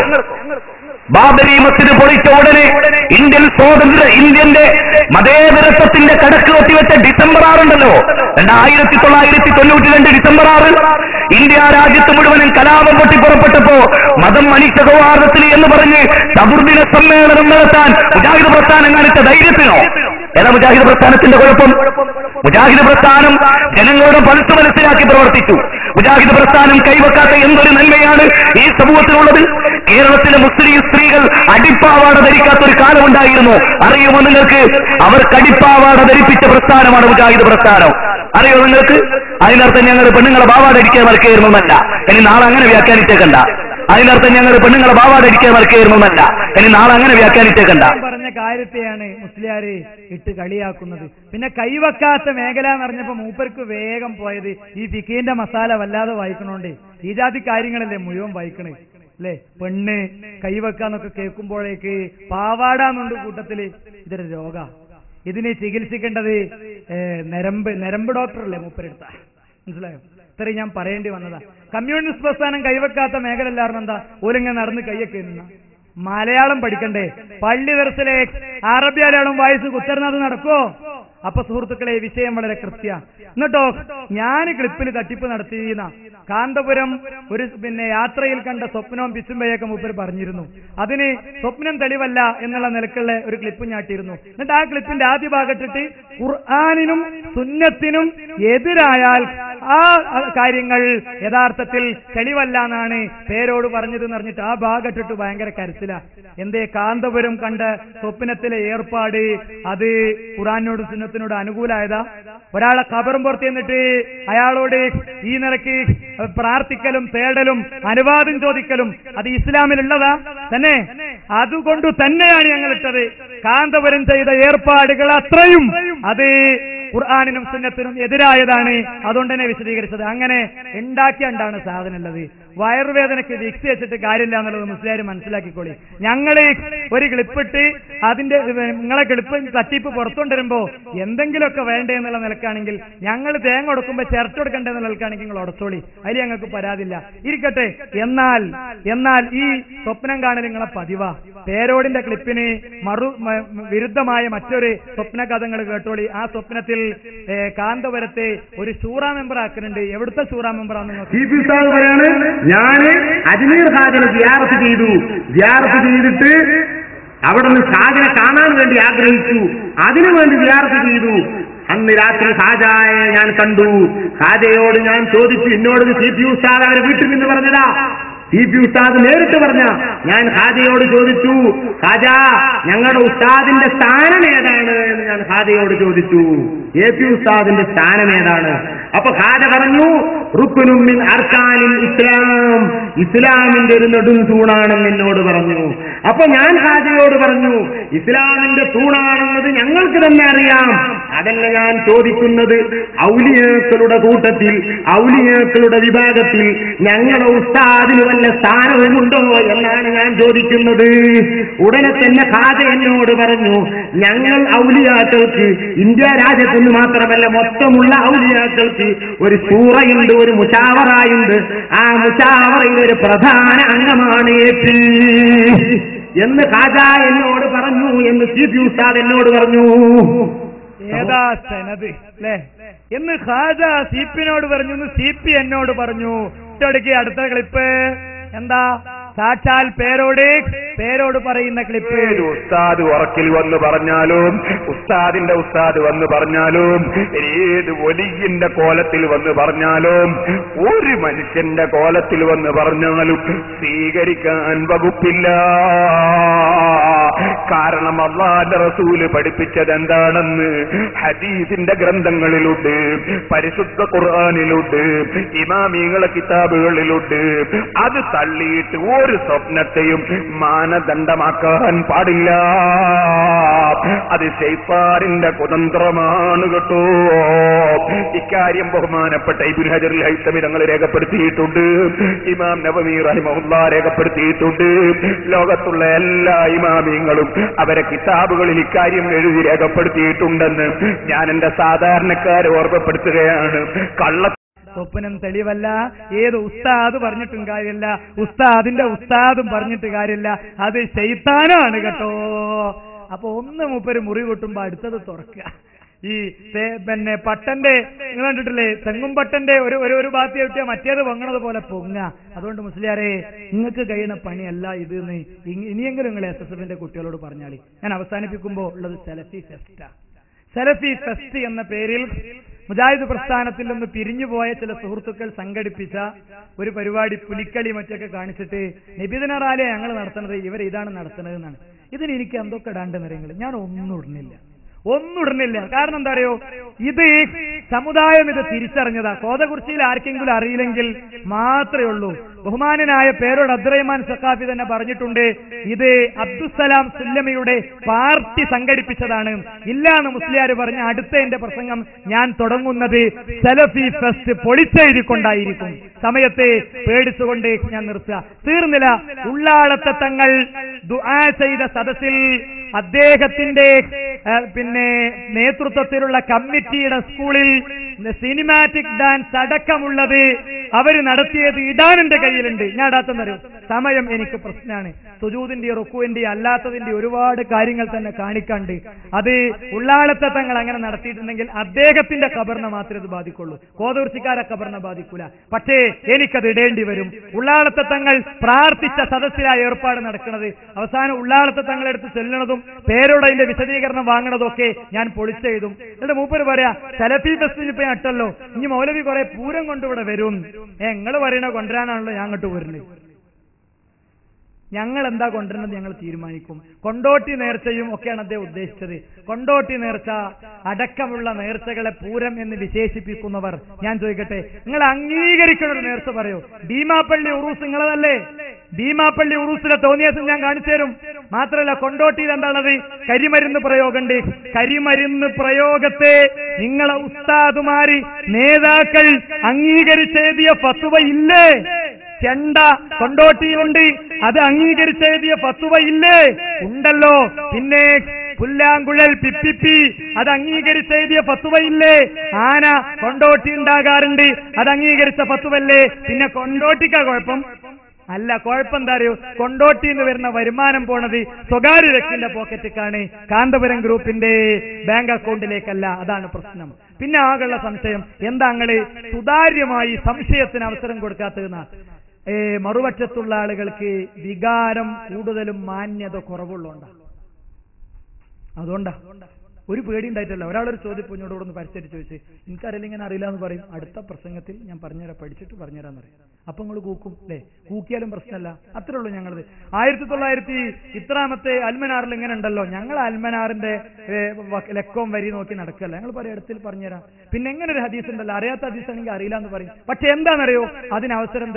ബാബരി മസ്ജിദ് പൊളിച്ച ഉടനെ ഇന്ത്യന്റെ മതേതരത്വത്തിന്റെ കടക്ക് കെട്ടിവെച്ച ഡിസംബർ 6 ഉണ്ടല്ലോ, 1992 ഡിസംബർ 6, ഇന്ത്യ രാജ്യത്ത് മുഴുവനും കലാപം പൊട്ടിപ്പുറപ്പെട്ടപ്പോ മതം മനുഷ്യ സൗഹാർദ്ദത്തിൽ എന്ന് പറഞ്ഞ് ചതുർദിന സമ്മേളനം നടത്താൻ മുജാഹിദ് പ്രസ്ഥാനം കാണിച്ച ധൈര്യത്തിനോ? ഏതാ മുജാഹിദ് പ്രസ്ഥാനത്തിന്റെ കുഴപ്പം? മുജാഹിദ് പ്രസ്ഥാനം ജനങ്ങളുടെ പൾസ് മനസ്സിലാക്കി പ്രവർത്തിച്ചു. മുജാഹിദ് പ്രസ്ഥാനം കൈവെക്കാത്ത എന്തൊരു നന്മയാണ് ഈ സമൂഹത്തിനുള്ളത്? കേരളത്തിലെ മുസ്ലിം സ്ത്രീകൾ അടിപ്പാവാട ധരിക്കാത്തൊരു കാലമുണ്ടായിരുന്നു. അറിയുമോ നിങ്ങൾക്ക്? അവർക്ക് അടിപ്പാവാട ധരിപ്പിച്ച പ്രസ്ഥാനമാണ് മുജാഹിദ് പ്രസ്ഥാനം. അറിയോ നിങ്ങൾക്ക്? അതിനർത്ഥം ഞങ്ങൾ പെണ്ണുങ്ങളെ പാവാടടിക്കാൻ മറക്കുകയായിരുന്നല്ല. ഇനി നാളെ അങ്ങനെ വ്യാഖ്യാനിച്ചേക്കണ്ട. അതിനർത്ഥം ഞങ്ങൾ പെണ്ണുങ്ങളെ പാവാടടിക്കാൻ മറക്കുകയായിരുന്നല്ല. ഇനി നാളെ അങ്ങനെ വ്യാഖ്യാനിച്ചേക്കണ്ട. പറഞ്ഞ കാര്യത്തെയാണ് മുസ്ലിയാര് ഇട്ട് കളിയാക്കുന്നത്. പിന്നെ കൈവെക്കാത്ത മേഖല എന്ന് പറഞ്ഞപ്പോ മൂപ്പർക്ക് വേഗം പോയത് ഈ ഫിഖീന്റെ മസാല വല്ലാതെ വായിക്കണോണ്ട് ഈ ജാതി കാര്യങ്ങളല്ലേ മുഴുവൻ വായിക്കണേ അല്ലെ? പെണ്ണ് കൈവെക്കാന്നൊക്കെ കേൾക്കുമ്പോഴേക്ക് പാവാടാന്നുണ്ട് കൂട്ടത്തില്. ഇതൊരു രോഗ. ഇതിനെ ചികിത്സിക്കേണ്ടത് നരമ്പ് ഡോക്ടറല്ലേ മൂപ്പരെടുത്ത? മനസ്സിലായോ? ഇത്രയും ഞാൻ പറയേണ്ടി വന്നതാ. കമ്മ്യൂണിസ്റ്റ് പ്രസ്ഥാനം കൈവെക്കാത്ത മേഖല എല്ലാവരും എന്താ? ഓലിങ്ങനെ നടന്ന് കയ്യൊക്കെ നിന്ന മലയാളം പഠിക്കണ്ടേ? പള്ളി ദർസിലെ അറബി മലയാളം വായിച്ച് കുത്തരുന്നത് നടക്കോ? അപ്പൊ സുഹൃത്തുക്കളെ, വിഷയം വളരെ കൃത്യ. എന്നിട്ടോ ഞാൻ ക്ലിപ്പിൽ തട്ടിപ്പ് നടത്തിയിരുന്ന കാന്തപുരം ഒരു യാത്രയിൽ കണ്ട സ്വപ്നവും പിച്ചുമ്പയൊക്കെ മൂപ്പർ പറഞ്ഞിരുന്നു. അതിന് സ്വപ്നം തെളിവല്ല എന്നുള്ള നിലക്കുള്ള ഒരു ക്ലിപ്പ് ഞാട്ടിയിരുന്നു. എന്നിട്ട് ആ ക്ലിപ്പിന്റെ ആദ്യ ഭാഗത്തിട്ട് ഖുർആനിനും സുന്നത്തിനും എതിരായാൽ ആ കാര്യങ്ങൾ യഥാർത്ഥത്തിൽ തെളിവല്ല എന്നാണ് പേരോട് പറഞ്ഞതെന്ന് പറഞ്ഞിട്ട് ആ ഭാഗത്തിട്ട് ഭയങ്കര കരച്ചില. എന്തേ? കാന്തപുരം കണ്ട സ്വപ്നത്തിലെ ഏർപ്പാട് അത് ഖുർആനോട് സുന്നത്തിനോട് അനുകൂലമായതാ? ഒരാളെ ഖബറും പുറത്ത് എന്നിട്ട് അയാളോട് ഈ നിരക്ക് പ്രാർത്ഥിക്കലും തേടലും അനുവാദം ചോദിക്കലും അത് ഇസ്ലാമിലുള്ളതാ തന്നെ? അതുകൊണ്ട് തന്നെയാണ് ഞങ്ങൾ ഇട്ടത്. കാന്തപുരം ചെയ്ത ഏർപ്പാടുകൾ അത്രയും അത് ഖുർആനിനും സുന്നത്തിനും എതിരായതാണ്. അതുകൊണ്ട് തന്നെ വിശദീകരിച്ചത്. അങ്ങനെ ഉണ്ടാക്കിയാണ് സാധനം ഉള്ളത്. വയറുവേദനയ്ക്ക് വിക്സ് വെച്ചിട്ട് കാര്യമില്ല എന്നുള്ളത് മുസ്ലിയാർ മനസ്സിലാക്കിക്കോളി. ഞങ്ങള് ഒരു ക്ലിപ്പിട്ട് അതിന്റെ നിങ്ങളെ ക്ലിപ്പ് തട്ടിപ്പ് പുറത്തുകൊണ്ടിരുമ്പോ എന്തെങ്കിലുമൊക്കെ വേണ്ടേ എന്നുള്ള നിലക്കാണെങ്കിൽ, ഞങ്ങൾ തേങ്ങ കൊടുക്കുമ്പോൾ ചിരട്ട കൊടുക്കണ്ടേ എന്നുള്ള നിലക്കാണെങ്കിൽ നിങ്ങൾ ഉടച്ചോളി. അതിൽ ഞങ്ങൾക്ക് പരാതില്ല. ഇരിക്കട്ടെ. എന്നാൽ ഈ സ്വപ്നം കാണൽ നിങ്ങളെ പതിവാ. പേരോടിന്റെ ക്ലിപ്പിന് വിരുദ്ധമായ മറ്റൊരു സ്വപ്ന കഥകൾ കേട്ടോളി. ആ സ്വപ്നത്തിൽ കാന്തപുരത്തെ ഒരു ശൂറ മെമ്പർ ആക്കുന്നുണ്ട്. എവിടുത്തെ ശൂറ മെമ്പറാണെന്ന് ഞാന് അജ്മീർ ഹാജിനെ സിയാറത്ത് ചെയ്തിട്ട് അവിടെ നിന്ന് ഹാജിനെ കാണാൻ വേണ്ടി ആഗ്രഹിച്ചു. അതിനുവേണ്ടി സിയാറത്ത് ചെയ്തു. അന്ന് രാത്രി ഹാജയെ ഞാൻ കണ്ടു. ഹാജയോട് ഞാൻ ചോദിച്ചു, എന്നോട് CP ഉസ്താദ് അവരെ വീട്ടിൽ നിന്ന് പറഞ്ഞതാ. CP ഉസ്താദ് നേരിട്ട് പറഞ്ഞ. ഞാൻ ഹാജയോട് ചോദിച്ചു, ഹാജ ഞങ്ങളുടെ ഉസ്താദിന്റെ സ്ഥാനം ഏതാണ് എന്ന് ഞാൻ ഹാജയോട് ചോദിച്ചു. AP ഉസ്താദിന്റെ സ്ഥാനം ഏതാണ്? അപ്പൊ ഹാജ പറഞ്ഞു, റുക്നുൻ മിൻ അർക്കാനിൽ ഇസ്ലാം, ഇസ്ലാമിന്റെ ഒരു നെടും തൂണാണെന്ന് എന്നോട് പറഞ്ഞു. അപ്പൊ ഞാൻ ഹാജയോട് പറഞ്ഞു, ഇസ്ലാമിന്റെ തൂണാണെന്നത് ഞങ്ങൾക്ക് തന്നെ അറിയാം. അതല്ല ഞാൻ ചോദിക്കുന്നത്, ഔലിയാക്കളുടെ കൂട്ടത്തിൽ, ഔലിയാക്കളുടെ വിഭാഗത്തിൽ ഞങ്ങളുടെ ഉസ്താദിന് വല്ല സ്ഥാനവുമുണ്ടോ എന്നാണ് ഞാൻ ചോദിക്കുന്നത്. ഉടനെ തന്നെ ഹാജ എന്നോട് പറഞ്ഞു, ഞങ്ങൾ ഔലിയാക്കൾക്ക് ഇന്ത്യ രാജ്യത്തിന് മാത്രമല്ല മൊത്തമുള്ള ഔലിയാക്കൾക്ക് ഒരു ശൂറയുണ്ട്, ഒരു മുശാവറയുണ്ട്. ആ മുശാവറയിൽ ഒരു പ്രധാന അംഗമാണ് എന്ന് ഹാജ എന്നോട് പറഞ്ഞു, എന്ന് CP ഉസ്താദ് എന്നോട് പറഞ്ഞു. ഏതാ സനദ് അല്ലേ എന്ന് ഹാജ CP-നോട് പറഞ്ഞു, CP എന്നോട് പറഞ്ഞു. അടുത്ത ക്ലിപ്പ് എന്താ? സാക്ഷാൽ പേരോട് പറയുന്ന ക്ലിപ്പ്. ഉസ്താദ് ഉറക്കിൽ വന്ന് പറഞ്ഞാലും, ഉസ്താദിന്റെ ഉസ്താദ് വന്ന് പറഞ്ഞാലും, ഏത് വലിയന്റെ കോലത്തിൽ വന്ന് പറഞ്ഞാലും, ഒരു മനുഷ്യന്റെ കോലത്തിൽ വന്ന് പറഞ്ഞാലും സ്വീകരിക്കാൻ വകുപ്പില്ല. കാരണം അല്ലാഹുവിന്റെ റസൂല് പഠിപ്പിച്ചത് എന്താണെന്ന് ഹദീസിന്റെ ഗ്രന്ഥങ്ങളിലുണ്ട്, പരിശുദ്ധ ഖുർആനിലുണ്ട്, ഇമാമികളെ കിതാബുകളിലുണ്ട്. അത് തള്ളിയിട്ട് ഒരു സ്വപ്നത്തെയും മാനദണ്ഡമാക്കാൻ പാടില്ല. അത് ശൈത്താനിന്റെ കുതന്ത്രമാണ് കേട്ടോ. ഇക്കാര്യം ബഹുമാനപ്പെട്ട ഇബ്നു ഹജറുൽ ഹൈതമി തങ്ങൾ രേഖപ്പെടുത്തിയിട്ടുണ്ട്. ഇമാം നവവി റഹിമഹുല്ലാഹ് രേഖപ്പെടുത്തിയിട്ടുണ്ട്. ലോകത്തുള്ള എല്ലാ ഇമാമിങ്ങളും അവരെ കിതാബുകളിൽ ഇക്കാര്യം എഴുതി രേഖപ്പെടുത്തിയിട്ടുണ്ടെന്ന് ഞാൻ എന്റെ സാധാരണക്കാരെ ഓർമ്മപ്പെടുത്തുകയാണ്. സ്വപ്നം തെളിവല്ല. ഏത് ഉസ്താദ് പറഞ്ഞിട്ടും കാര്യമില്ല, ഉസ്താദിന്റെ ഉസ്താദും പറഞ്ഞിട്ട് കാര്യമില്ല, അത് ശൈത്താനാണ് കേട്ടോ. അപ്പൊ ഒന്ന് മൂപ്പര് മുറി കൊട്ടുമ്പോ അടുത്തത് തുറക്കുക. ഈ പിന്നെ പട്ടന്റെ നിങ്ങൾ കണ്ടിട്ടില്ലേ, തെങ്ങും പട്ടന്റെ ഒരു ഭാഗത്ത് കിട്ടിയാൽ മറ്റേത് പൊങ്ങണത് പോലെ പൊങ്ങ. അതുകൊണ്ട് മുസ്ലിയാരെ, നിങ്ങൾക്ക് കഴിയുന്ന പണിയല്ല ഇത് എന്ന് ഇനിയെങ്കിലും നിങ്ങൾ SSFന്റെ കുട്ടികളോട് പറഞ്ഞാളി. ഞാൻ അവസാനിപ്പിക്കുമ്പോൾ ഉള്ളത് സെലഫി ഫെസ്റ്റാ. സെലഫി ഫെസ്റ്റ് എന്ന പേരിൽ മുജാഹിദ് പ്രസ്ഥാനത്തിൽ നിന്ന് പിരിഞ്ഞുപോയ ചില സുഹൃത്തുക്കൾ സംഘടിപ്പിച്ച ഒരു പരിപാടി, പുലിക്കളി മറ്റൊക്കെ കാണിച്ചിട്ട് നബിദിന റാലിയെ ഞങ്ങൾ നടത്തുന്നത്, ഇവർ ഇതാണ് നടത്തുന്നത് എന്നാണ്. ഇതിന് എനിക്ക് എന്തൊക്കെ ഇടാണ്ടെന്ന് അറിയുന്നത്, ഞാൻ ഒന്നും ഇടുന്നില്ല. കാരണം എന്താ അറിയോ, ഇത് സമുദായം ഇത് തിരിച്ചറിഞ്ഞതാ. കോതകുർച്ചിയിൽ ആർക്കെങ്കിലും അറിയില്ലെങ്കിൽ മാത്രമേ ഉള്ളൂ. ബഹുമാനനായ പേരോട് അബ്ദുറഹ്മാൻ സഖാഫി തന്നെ പറഞ്ഞിട്ടുണ്ട്, ഇത് അബ്ദുസ്സലാം സുല്ലമിയുടെ പാർട്ടി സംഘടിപ്പിച്ചതാണ്. ഇല്ലാന്ന് മുസ്ലിയാർ പറഞ്ഞ അടുത്ത എന്റെ പ്രസംഗം ഞാൻ തുടങ്ങുന്നത് സലഫി ഫെസ്റ്റ് പൊളിച്ചെഴുതിക്കൊണ്ടായിരിക്കും. സമയത്തെ പേടിച്ചുകൊണ്ട് ഞാൻ നിർത്തുക. തീർന്നില്ല. ഉള്ളാളത്തെ തങ്ങൾ ദുആ ചെയ്ത സദസ്സിൽ അദ്ദേഹത്തിന്റെ നേതൃത്വത്തിലുള്ള കമ്മിറ്റിയുടെ സ്കൂളിൽ സിനിമാറ്റിക് ഡാൻസ് അടക്കമുള്ളത് അവര് നടത്തിയത് ഇടാൻ എന്റെ കയ്യിലുണ്ട്. ഞാൻ ഇടാത്തെന്നറിയും. സമയം എനിക്ക് പ്രശ്നമാണ്. സുജൂദിന്റെ റുക്കുവിന്റെ അല്ലാത്തതിന്റെ ഒരുപാട് കാര്യങ്ങൾ തന്നെ കാണിക്കാണ്ട്. അത് ഉള്ളാളത്തെ തങ്ങൾ അങ്ങനെ നടത്തിയിട്ടുണ്ടെങ്കിൽ അദ്ദേഹത്തിന്റെ ഖബറിനെ മാത്രമേ ഇത് ബാധിക്കുള്ളൂ, കോതൂർച്ചിക്കാരെ ഖബറിനെ ബാധിക്കൂല. പക്ഷേ എനിക്കത് ഇടേണ്ടി വരും. ഉള്ളാളത്തെ തങ്ങൾ പ്രാർത്ഥിച്ച സദസ്സിലായ ഏർപ്പാട് നടക്കുന്നത്. അവസാനം ഉള്ളാളത്തെ തങ്ങളെടുത്ത് ചെല്ലണതും പേരോട് അതിന്റെ വിശദീകരണം വാങ്ങണതൊക്കെ ഞാൻ പൊളിച്ചെഴുതും. എന്നിട്ട് മൂപ്പര് പറയാ, സലഫി ഫെസ്റ്റിന് ഇപ്പൊ നട്ടല്ലോ, ഇനി മൗലവി കുറെ പൂരം കൊണ്ടിവിടെ വരും. നിങ്ങൾ പറയണ കൊണ്ടുവരാനാണല്ലോ ഞാൻ അങ്ങോട്ട് വരുന്നത്. ഞങ്ങൾ എന്താ കൊണ്ടുവരുന്നത് ഞങ്ങൾ തീരുമാനിക്കും. കൊണ്ടോട്ടി നേർച്ചയും ഒക്കെയാണ് അദ്ദേഹം ഉദ്ദേശിച്ചത്. കൊണ്ടോട്ടി നേർച്ച അടക്കമുള്ള നേർച്ചകളെ പൂരം എന്ന് വിശേഷിപ്പിക്കുന്നവർ, ഞാൻ ചോദിക്കട്ടെ, നിങ്ങൾ അംഗീകരിക്കുന്ന ഒരു നേർച്ച പറയൂ. ഭീമാപ്പള്ളി ഉറൂസ് നിങ്ങളതല്ലേ? ഭീമാപ്പള്ളി ഉറൂസിലെ തോന്നിയാസം ഞാൻ കാണിച്ചു തരും. മാത്രമല്ല, കൊണ്ടോട്ടിയിൽ എന്താണത്? കരിമരുന്ന് പ്രയോഗമുണ്ട്. കരിമരുന്ന് പ്രയോഗത്തെ നിങ്ങളെ ഉസ്താദുമാര് നേതാക്കൾ അംഗീകരിച്ചെഴുതിയ ഫത്വ ഇല്ലേ? ചെണ്ട കൊണ്ടോട്ടിയിലുണ്ട്, അത് അംഗീകരിച്ചെഴുതിയ ഫത്വ ഇല്ലേ? ഉണ്ടല്ലോ. പിന്നെ പുല്ലാങ്കുഴൽ പിപ്പിപ്പി, അത് അംഗീകരിച്ചെഴുതിയ ഫത്വ ഇല്ലേ? ആന കൊണ്ടോട്ടി ഉണ്ടാകാറുണ്ട്, അത് അംഗീകരിച്ച ഫത്വല്ലേ? പിന്നെ കൊണ്ടോട്ടിക്കാ കുഴപ്പം? അല്ല, കുഴപ്പം എന്താ അറിയോ? കൊണ്ടോട്ടിന്ന് വരുന്ന വരുമാനം പോണത് സ്വകാര്യ വ്യക്തിന്റെ പോക്കറ്റിക്കാണ്, കാന്തപുരം ഗ്രൂപ്പിന്റെ ബാങ്ക് അക്കൗണ്ടിലേക്കല്ല. അതാണ് പ്രശ്നം. പിന്നെ ആകെയുള്ള സംശയം എന്താ, നിങ്ങള് സുതാര്യമായി സംശയത്തിന് അവസരം കൊടുക്കാത്തതെന്നാ. മറുപക്ഷത്തുള്ള ആളുകൾക്ക് വികാരം കൂടുതലും മാന്യത കുറവുള്ളതുകൊണ്ടാ. അതുകൊണ്ടാ ഒരു പേടി ഉണ്ടായിട്ടല്ല. ഒരാളൊരു ചോദ്യം കുഞ്ഞോടോടൊന്ന് പരിസരിച്ച് ചോദിച്ച്, എനിക്കറിയില്ല, ഇങ്ങനെ അറിയില്ല എന്ന് പറയും. അടുത്ത പ്രസംഗത്തിൽ ഞാൻ പറഞ്ഞുതരാം, പഠിച്ചിട്ട് പറഞ്ഞുതരാന്ന് പറയും. അപ്പൊ നിങ്ങൾ കൂക്കും അല്ലേ? കൂക്കിയാലും പ്രശ്നമല്ല. അത്രേ ഉള്ളൂ ഞങ്ങളത്. 1900 ഇത്രാമത്തെ അൽമനാറിൽ ഇങ്ങനെ ഉണ്ടല്ലോ. ഞങ്ങൾ അൽമനാറിന്റെ ലക്കവും വരി നോക്കി നടക്കല്ല. ഞങ്ങൾ പറയും ഇടത്തിൽ പറഞ്ഞുതരാം. പിന്നെ എങ്ങനെ ഒരു ഹദീസ് ഉണ്ടല്ലോ, അറിയാത്ത ഹദീസ് ആണെങ്കിൽ അറിയില്ല എന്ന് പറയും. പക്ഷെ എന്താണെന്നറിയോ അതിന് അവസരം